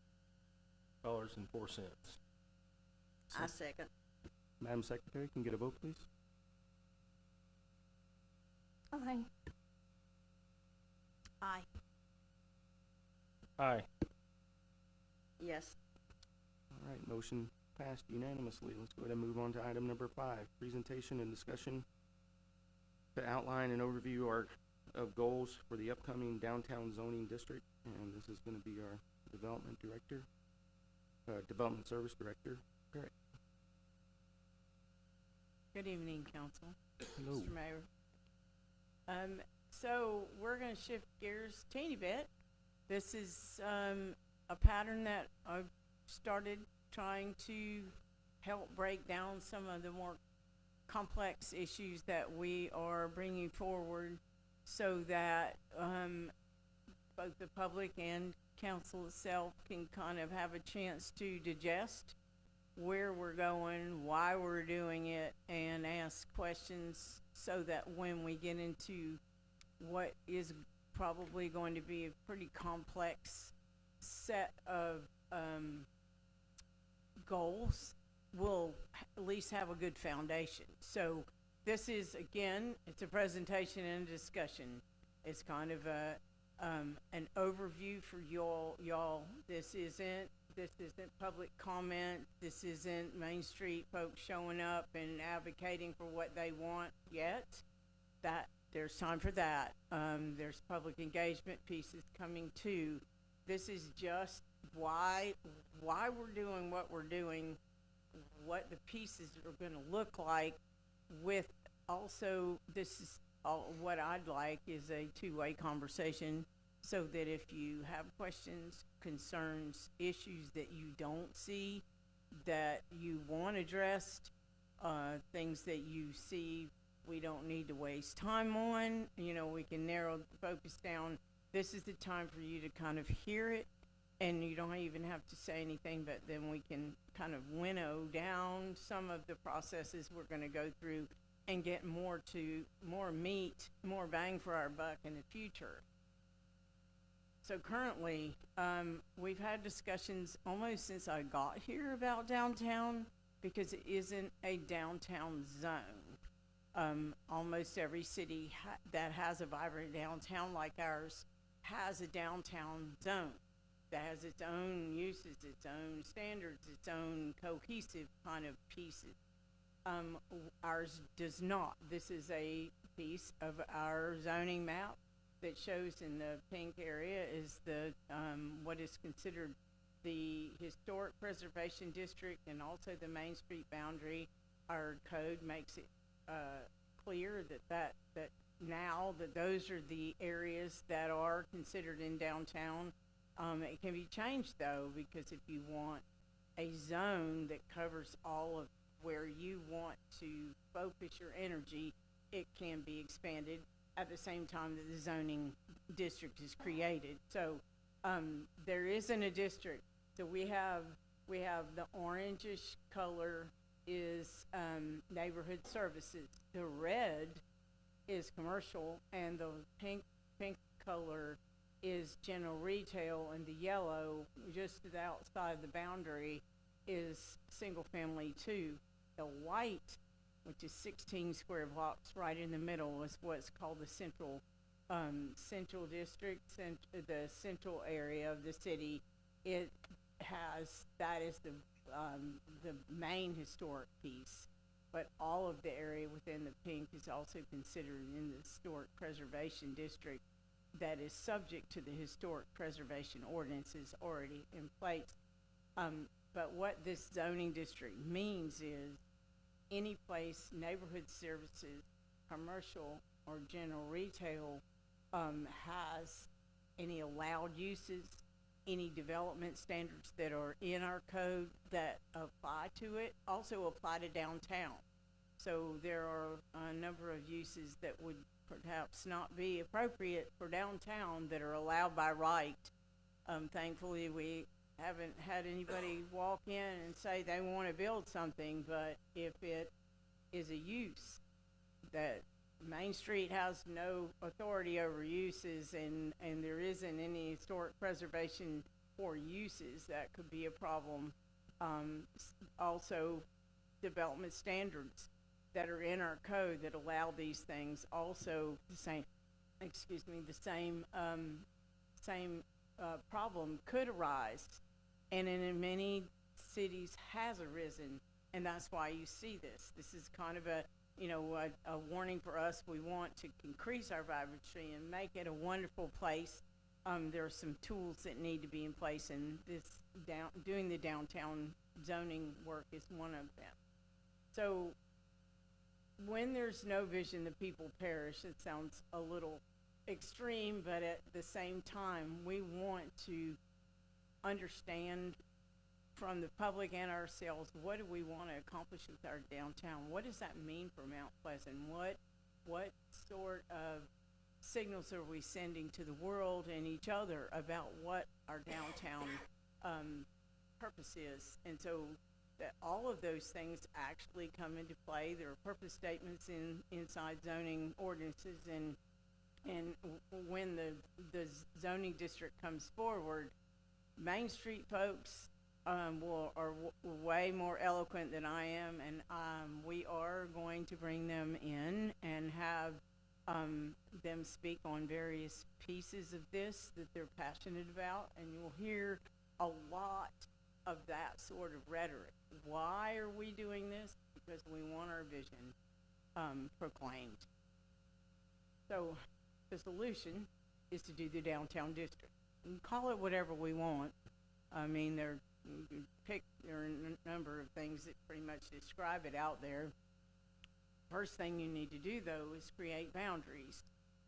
I second. Madam Secretary, can you get a vote, please? Aye. Aye. Aye. Yes. All right, motion passed unanimously. Let's go ahead and move on to item number 5, presentation and discussion to outline and overview of goals for the upcoming downtown zoning district. And this is going to be our development director, development service director, Barrett. Good evening, council. Hello. Mr. Mayor. So we're gonna shift gears teeny bit. This is, a pattern that I've started trying to help break down some of the more complex issues that we are bringing forward so that, both the public and council itself can kind of have a chance to digest where we're going, why we're doing it, and ask questions so that when we get into what is probably going to be a pretty complex set of goals, we'll at least have a good foundation. So this is, again, it's a presentation and a discussion. It's kind of a an overview for y'all. This isn't public comment. This isn't Main Street folks showing up and advocating for what they want yet. That there's time for that. There's public engagement pieces coming too. This is just why we're doing what we're doing, what the pieces are going to look like, with also this is all, what I'd like is a two-way conversation so that if you have questions, concerns, issues that you don't see, that you want addressed, things that you see we don't need to waste time on, you know, we can narrow the focus down. This is the time for you to kind of hear it, and you don't even have to say anything, but then we can kind of winnow down some of the processes we're going to go through and get more meat, more bang for our buck in the future. So currently, we've had discussions almost since I got here about downtown, because it isn't a downtown zone. Almost every city that has a vibrant downtown like ours has a downtown zone that has its own uses, its own standards, its own cohesive kind of pieces. Ours does not. This is piece of our zoning map that shows in the pink area is the, what is considered the historic preservation district and also the Main Street boundary. Our code makes it, clear that now that those are the areas that are considered in downtown. It can be changed though, because if you want a zone that covers all of where you want to focus your energy, it can be expanded at the same time that the zoning district is created. So, there isn't a district. So we have the orangish color is, neighborhood services. The red is commercial, and the pink color is general retail, and the yellow, just to the outside of the boundary, is single family too. The white, which is 16 square blocks right in the middle, is what's called the central district, the central area of the city. It has, that is the main historic piece, but all of the area within the pink is also considered in the historic preservation district that is subject to the historic preservation ordinances already in place. But what this zoning district means is any place neighborhood services, commercial or general retail, has any allowed uses, any development standards that are in our code that apply to it, also apply to downtown. So there are a number of uses that would perhaps not be appropriate for downtown that are allowed by right. Thankfully, we haven't had anybody walk in and say they want to build something, but if it is a use that Main Street has no authority over uses, and there isn't any historic preservation for uses, that could be a problem. Also, development standards that are in our code that allow these things, also the same problem could arise, and in many cities has arisen, and that's why you see this. This is kind of a warning for us. We want to increase our vibrancy and make it a wonderful place. There are some tools that need to be in place, and doing the downtown zoning work is one of them. So when there's no vision, the people perish. It sounds a little extreme, but at the same time, we want to understand from the public and ourselves, what do we want to accomplish with our downtown? What does that mean for Mount Pleasant? What sort of signals are we sending to the world and each other about what our downtown purpose is? And so that all of those things actually come into play. There are purpose statements inside zoning ordinances, and when the zoning district comes forward, Main Street folks are way more eloquent than I am, and we are going to bring them in and have them speak on various pieces of this that they're passionate about, and you'll hear a lot of that sort of rhetoric. Why are we doing this? Because we want our vision proclaimed. So the solution is to do the downtown district. We can call it whatever we want. I mean, there are a number of things that pretty much describe it out there. First thing you need to do, though, is create boundaries.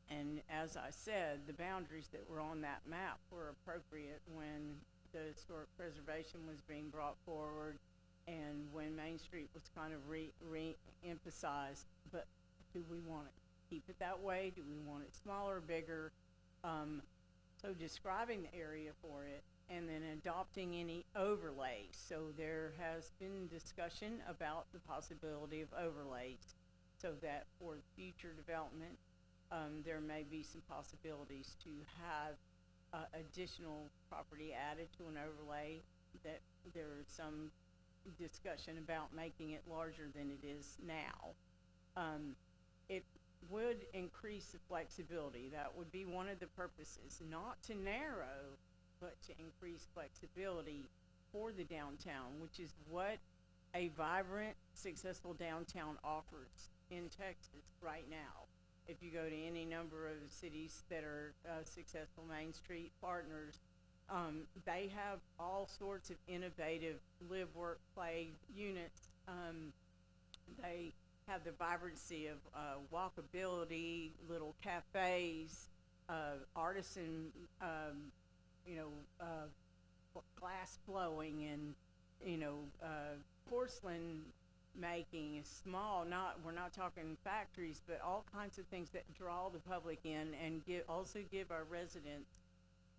And as I said, the boundaries that were on that map were appropriate when the historic preservation was being brought forward and when Main Street was kind of re-emphasized. But do we want to keep it that way? Do we want it smaller, bigger? So describing the area for it, and then adopting any overlays. So there has been discussion about the possibility of overlays, so that for future development, there may be some possibilities to have additional property added to an overlay. That there is some discussion about making it larger than it is now. It would increase the flexibility. That would be one of the purposes, not to narrow, but to increase flexibility for the downtown, which is what a vibrant, successful downtown offers in Texas right now. if you go to any number of cities that are successful Main Street partners, they have all sorts of innovative live, work, play units. They have the vibrancy of walkability, little cafes, artisan, glass blowing, and porcelain making is small. We're not talking factories, but all kinds of things that draw the public in and also give our residents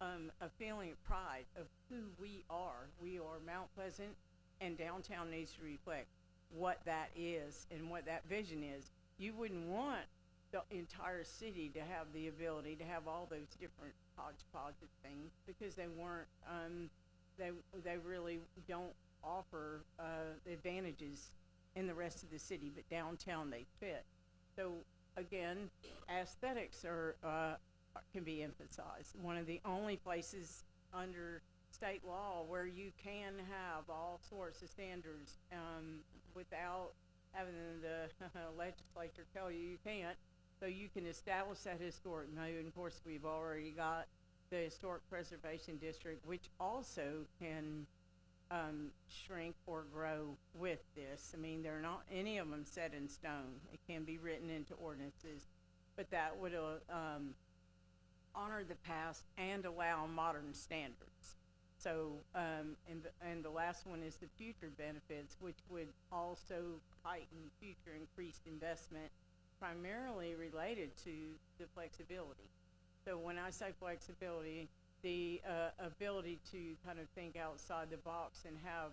a feeling of pride of who we are. We are Mount Pleasant, and downtown needs to reflect what that is and what that vision is. You wouldn't want the entire city to have the ability to have all those different hodgepodge of things, because they weren't, they really don't offer advantages in the rest of the city, but downtown they fit. So again, aesthetics can be emphasized. One of the only places under state law where you can have all sorts of standards without having the legislature tell you can't. So you can establish that historic mode. And of course, we've already got the Historic Preservation District, which also can shrink or grow with this. I mean, they're not any of them set in stone. It can be written into ordinances, but that would honor the past and allow modern standards. So, and the last one is the future benefits, which would also heighten future increased investment, primarily related to the flexibility. So when I say flexibility, the ability to kind of think outside the box and have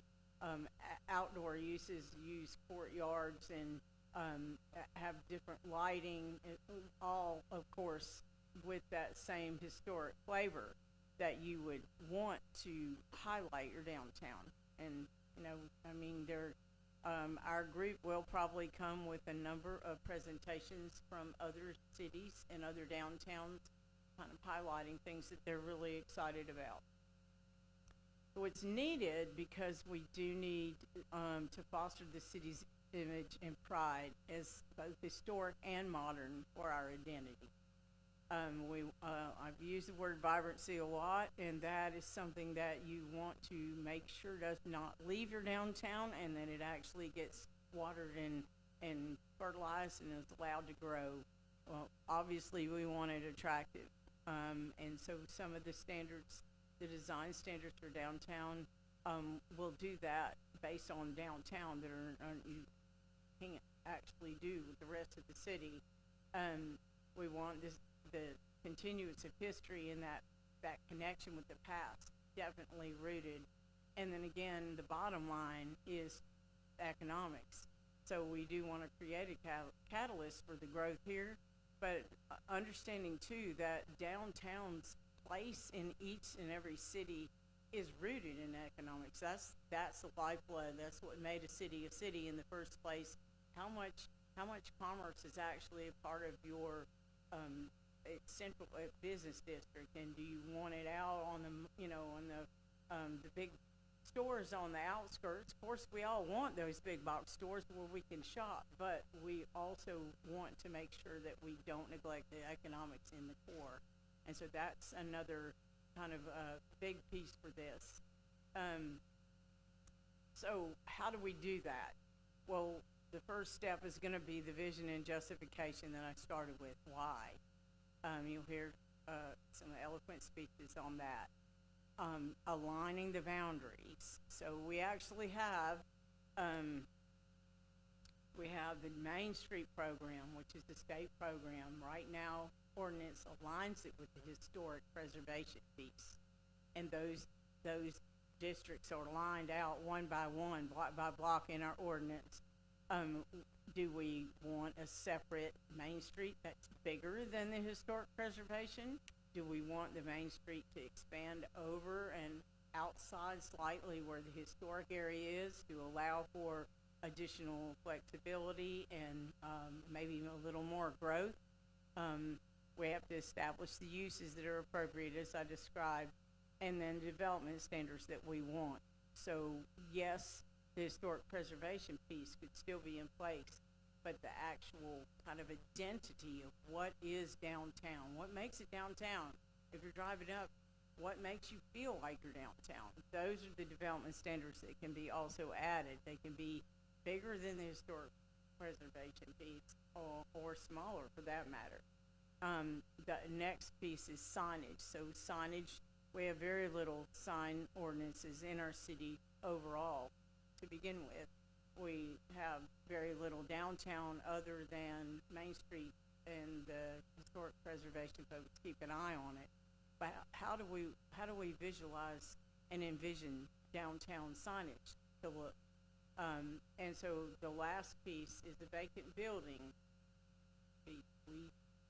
outdoor uses, use courtyards, and have different lighting, all, of course, with that same historic flavor that you would want to highlight your downtown. And, I mean, our group will probably come with a number of presentations from other cities and other downtowns, kind of highlighting things that they're really excited about. So it's needed because we do need to foster the city's image and pride as both historic and modern for our identity. I've used the word vibrancy a lot, and that is something that you want to make sure does not leave your downtown, and that it actually gets watered and fertilized and is allowed to grow. Well, obviously we want it attractive. And so some of the standards, the design standards for downtown, will do that based on downtown that you can't actually do with the rest of the city. We want the continuance of history and that connection with the past definitely rooted. And then again, the bottom line is economics. So we do want to create a catalyst for the growth here, but understanding too that downtown's place in each and every city is rooted in economics. That's the lifeblood. That's what made a city in the first place. How much commerce is actually a part of your central business district, and do you want it out on the big stores on the outskirts? Of course, we all want those big box stores where we can shop, but we also want to make sure that we don't neglect the economics in the core. And so that's another kind of big piece for this. So how do we do that? Well, the first step is going to be the vision and justification that I started with. Why? You'll hear some eloquent speeches on that. Aligning the boundaries. So we actually have the Main Street program, which is the state program. Right now, ordinance aligns it with the historic preservation piece. And those districts are lined out one by one, block by block in our ordinance. Do we want a separate Main Street that's bigger than the historic preservation? Do we want the Main Street to expand over and outside slightly where the historic area is to allow for additional flexibility and maybe a little more growth? We have to establish the uses that are appropriate, as I described, and then development standards that we want. So yes, the historic preservation piece could still be in place, but the actual kind of identity of what is downtown, what makes it downtown. If you're driving up, what makes you feel like you're downtown? Those are the development standards that can be also added. They can be bigger than the historic preservation piece, or smaller for that matter. The next piece is signage. So signage, we have very little sign ordinances in our city overall to begin with. We have very little downtown other than Main Street, and the historic preservation folks keep an eye on it. But how do we visualize and envision downtown signage to look? And so the last piece is the vacant building. We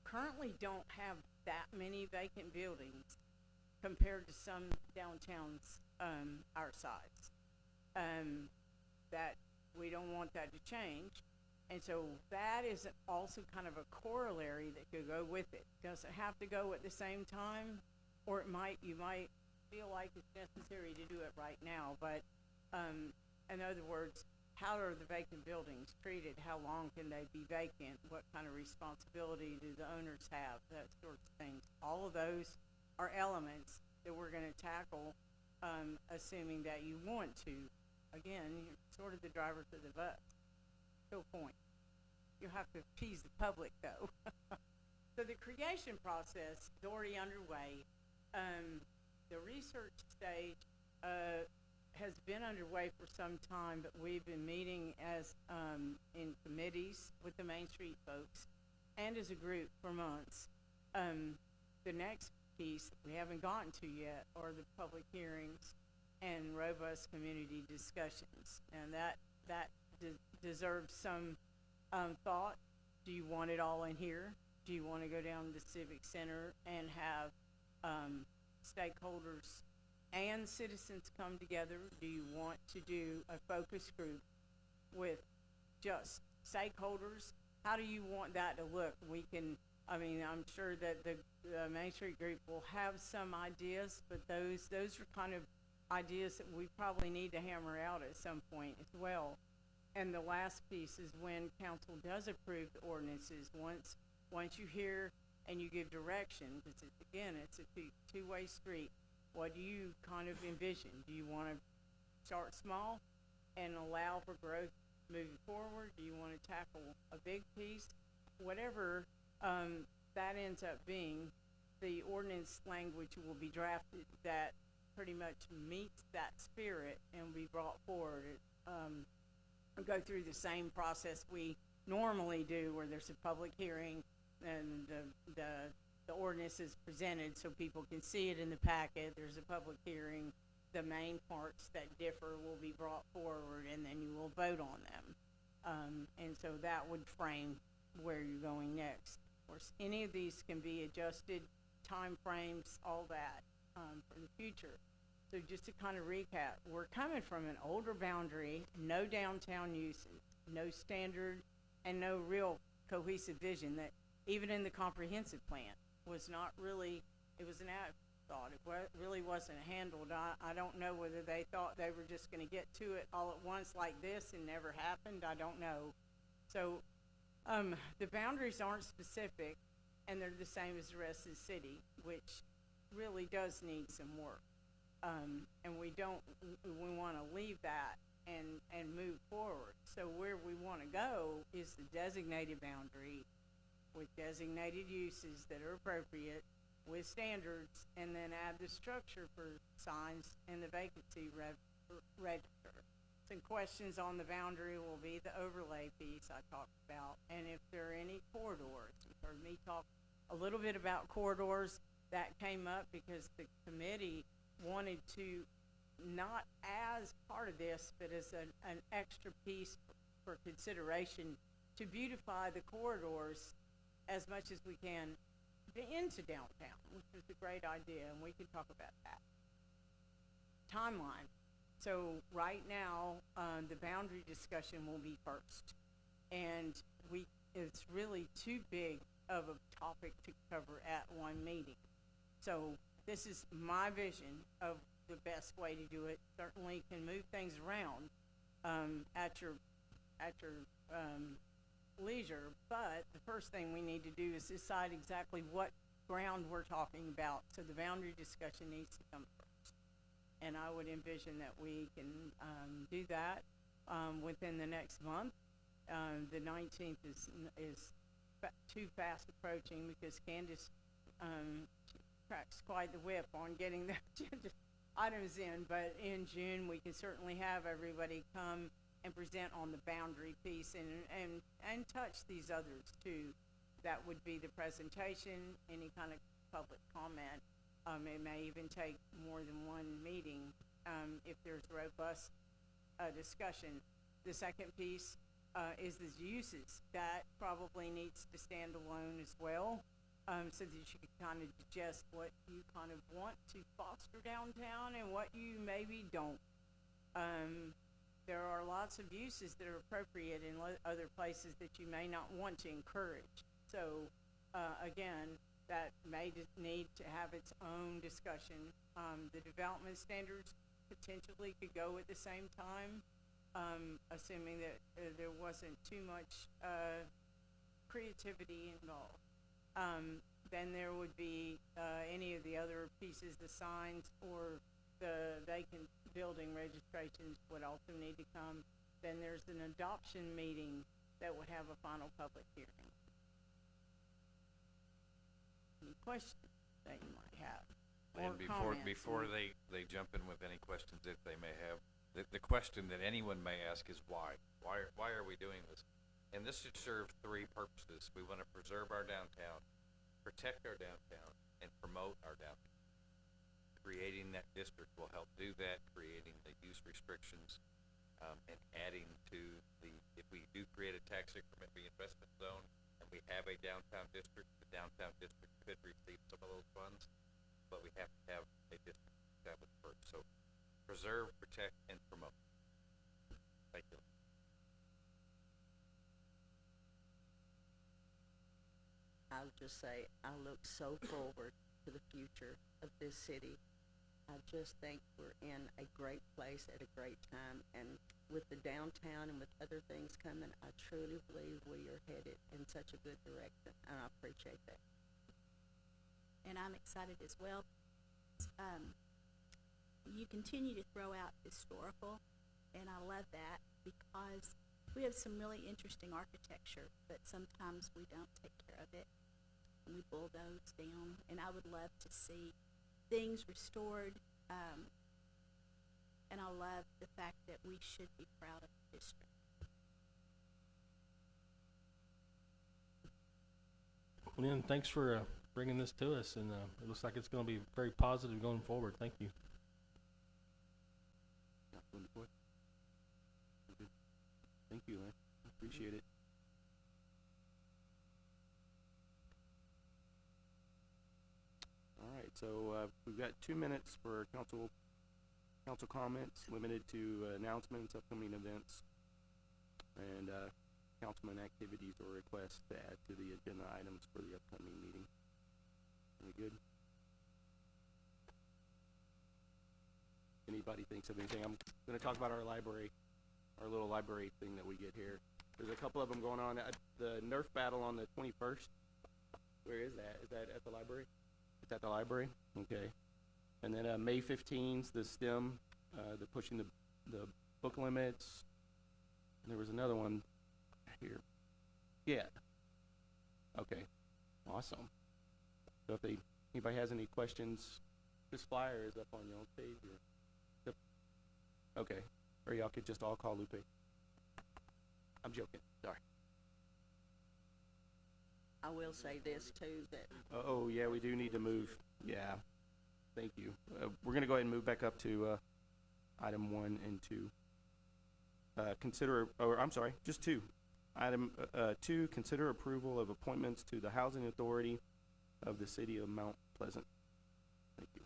currently don't have that many vacant buildings compared to some downtowns our size. That we don't want that to change. And so that is also kind of a corollary that could go with it. Doesn't have to go at the same time, or you might feel like it's necessary to do it right now. But in other words, how are the vacant buildings treated? How long can they be vacant? What kind of responsibility do the owners have? That sorts of things. All of those are elements that we're going to tackle, assuming that you want to. Again, you're sort of the driver to the bus. To a point. You have to appease the public, though. So the creation process is already underway. The research stage has been underway for some time, but we've been meeting as in committees with the Main Street folks and as a group for months. The next piece that we haven't gotten to yet are the public hearings and robust community discussions, and that deserves some thought. Do you want it all in here? Do you want to go down to the Civic Center and have stakeholders and citizens come together? Do you want to do a focus group with just stakeholders? How do you want that to look? I'm sure that the Main Street group will have some ideas, but those are kind of ideas that we probably need to hammer out at some point as well. And the last piece is when council does approve the ordinances, once you hear and you give direction, because it's a two-way street. What do you kind of envision? Do you want to start small and allow for growth moving forward? Do you want to tackle a big piece? Whatever that ends up being, the ordinance language will be drafted that pretty much meets that spirit and will be brought forward. Go through the same process we normally do, where there's a public hearing and the ordinance is presented so people can see it in the packet. There's a public hearing. The main parts that differ will be brought forward, and then you will vote on them. And so that would frame where you're going next. Of course, any of these can be adjusted, time frames, all that for the future. So just to kind of recap, we're coming from an older boundary, no downtown uses, no standard, and no real cohesive vision that even in the comprehensive plan was not really, it was an afterthought. It really wasn't handled. I don't know whether they thought they were just going to get to it all at once like this and never happened. I don't know. So the boundaries aren't specific, and they're the same as the rest of the city, which really does need some work. And we want to leave that and move forward. So where we want to go is the designated boundary with designated uses that are appropriate with standards, and then add the structure for signs and the vacancy register. Some questions on the boundary will be the overlay piece I talked about, and if there are any corridors. You've heard me talk a little bit about corridors. That came up because the committee wanted to, not as part of this, but as an extra piece for consideration, to beautify the corridors as much as we can into downtown, which was a great idea, and we can talk about that. Timeline. So right now, the boundary discussion will be first, and it's really too big of a topic to cover at one meeting. So this is my vision of the best way to do it. Certainly can move things around at your leisure, but the first thing we need to do is decide exactly what ground we're talking about, so the boundary discussion needs to come first. And I would envision that we can, do that, within the next month. The 19th is too fast approaching because Candace, cracks quite the whip on getting the agenda items in, but in June, we can certainly have everybody come and present on the boundary piece and touch these others too. That would be the presentation, any kind of public comment. It may even take more than one meeting, if there's robust, discussion. The second piece, is the uses. That probably needs to stand alone as well, so that you can kind of digest what you kind of want to foster downtown and what you maybe don't. There are lots of uses that are appropriate in other places that you may not want to encourage. So, again, that may just need to have its own discussion. The development standards potentially could go at the same time, assuming that there wasn't too much creativity involved. Then there would be any of the other pieces, the signs or the vacant building registrations would also need to come. Then there's an adoption meeting that would have a final public hearing. Any questions that you might have? Or And before comments? they jump in with any questions that they may have, the question that anyone may ask is why? Why are we doing this? And this should serve three purposes. We want to preserve our downtown, protect our downtown, and promote our downtown. Creating that district will help do that, creating the use restrictions, and adding to if we do create a tax increment reinvestment zone, and we have a downtown district, the downtown district could receive some of those funds, but we have to have a district established first. So preserve, protect, and promote. Thank you. I'll just say, I look so forward to the future of this city. I just think we're in a great place at a great time, and with the downtown and with other things coming, I truly believe we are headed in such a good direction, and I appreciate that. And I'm excited as well. You continue to throw out historical, and I love that because we have some really interesting architecture, but sometimes we don't take care of it, and we bulldoze down, and I would love to see things restored, and I love the fact that we should be proud of the district. Lynn, thanks for bringing this to us, and it looks like it's going to be very positive going forward. Thank you. Thank you, Lynn. I appreciate it. All right, so we've got 2 minutes for council comments, limited to announcements, upcoming events, and councilman activities or requests to add to the agenda items for the upcoming meeting. Any good? Anybody thinks of anything? I'm going to talk about our library, our little library thing that we get here. There's a couple of them going on. The Nerf battle on the 21st. Where is that? Is that at the library? It's at the library? Okay. And then May 15th, the STEM, the pushing the book limits. And there was another one here. Yeah. Okay. Awesome. So if anybody has any questions, this flyer is up on y'all's page. Or, okay. Or y'all could just all call Lupe. I'm joking. Sorry. I will say this too, that Oh, yeah, we do need to move. Yeah. Thank you. We're going to go ahead and move back up to item 1 and 2. Just 2. Item 2, consider approval of appointments to the Housing Authority of the City of Mount Pleasant. Thank you.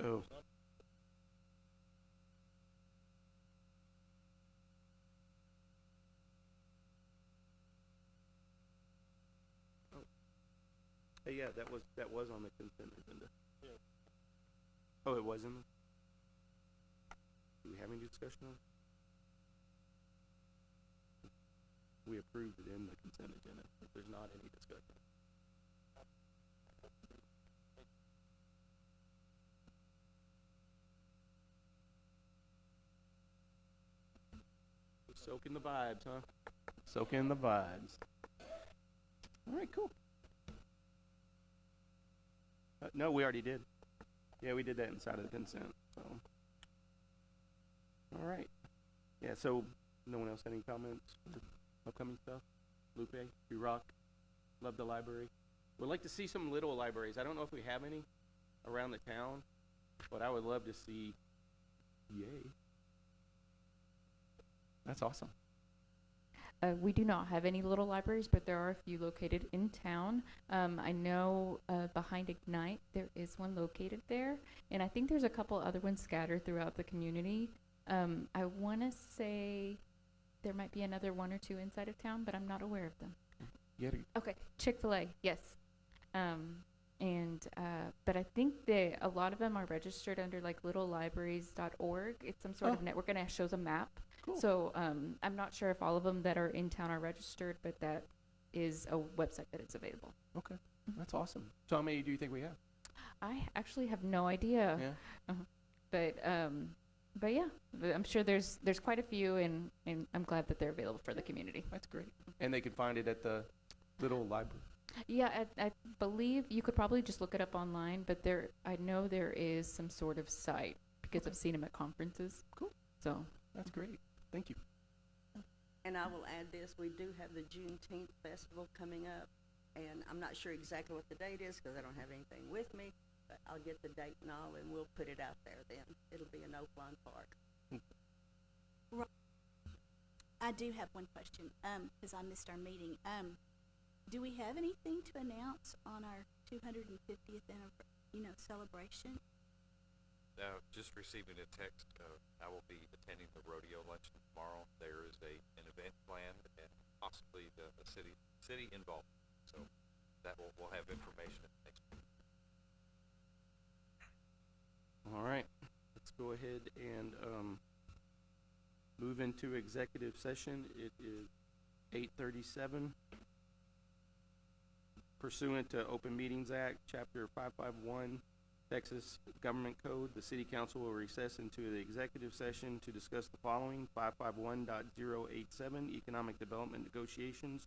Oh. Hey, yeah, that was on the consent agenda. Yeah. Oh, it wasn't? Do we have any discussion on it? we approved it in the consent agenda, if there's not any discussion. Soaking the vibes, huh? Soaking the vibes. All right, cool. No, we already did. Yeah, we did that inside of the consent, so. All right. Yeah, so no one else had any comments for upcoming stuff? Lupe, you rock. Love the library. Would like to see some little libraries. I don't know if we have any around the town, but I would love to see, yay. That's awesome. We do not have any little libraries, but there are a few located in town. I know behind Ignite, there is one located there, and I think there's a couple other ones scattered throughout the community. I want to say there might be another one or two inside of town, but I'm not aware of them. Okay, Chick-fil-A, yes. But I think a lot of them are registered under like littlelibraries.org. It's some sort of network, and it shows a map. Cool. So I'm not sure if all of them that are in town are registered, but that is a website that it's available. Okay, that's awesome. So how many do you think we have? I actually have no idea. Yeah. But yeah, I'm sure there's quite a few, and I'm glad that they're available for the community. That's great. And they can find it at the little library. Yeah, I believe you could probably just look it up online, but I know there is some sort of site because I've seen them at conferences. Cool. So That's great. Thank you. And I will add this, we do have the Juneteenth festival coming up, and I'm not sure exactly what the date is because I don't have anything with me, but I'll get the date and all, and we'll put it out there then. It'll be in Oak Lawn Park. I do have one question, because I missed our meeting. Do we have anything to announce on our 250th celebration? Just receiving a text, I will be attending the rodeo luncheon tomorrow. There is an event planned and possibly the city involved. So that we'll have information next week. All right, let's go ahead and move into executive session. It is 8:37. Pursuant to Open Meetings Act, Chapter 551, Texas Government Code, the City Council will recess into the executive session to discuss the following: 551.087, Economic Development Negotiations,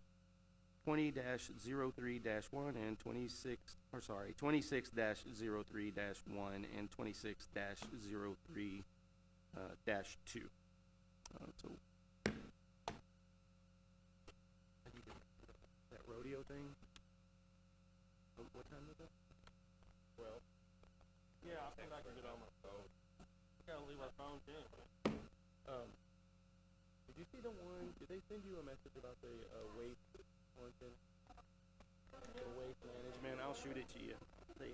20-03-1 and 26-03-1 and 26-03-2. So that rodeo thing. What time is that? Well, yeah, I think I can get on my phone. Gotta leave our phone too. Did you see the one? Did they send you a message about the waste luncheon? The waste management. I'll shoot it to you. They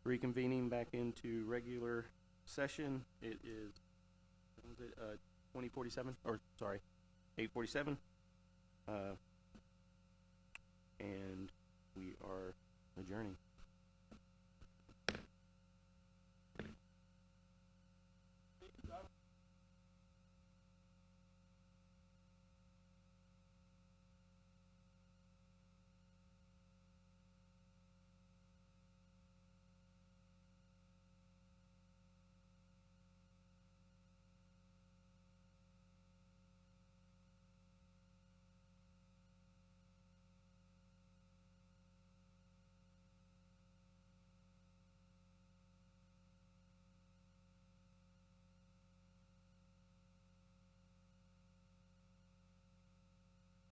reconvening back into regular session. It is, what was it, 20:47, or sorry, 8:47. And we are adjourning.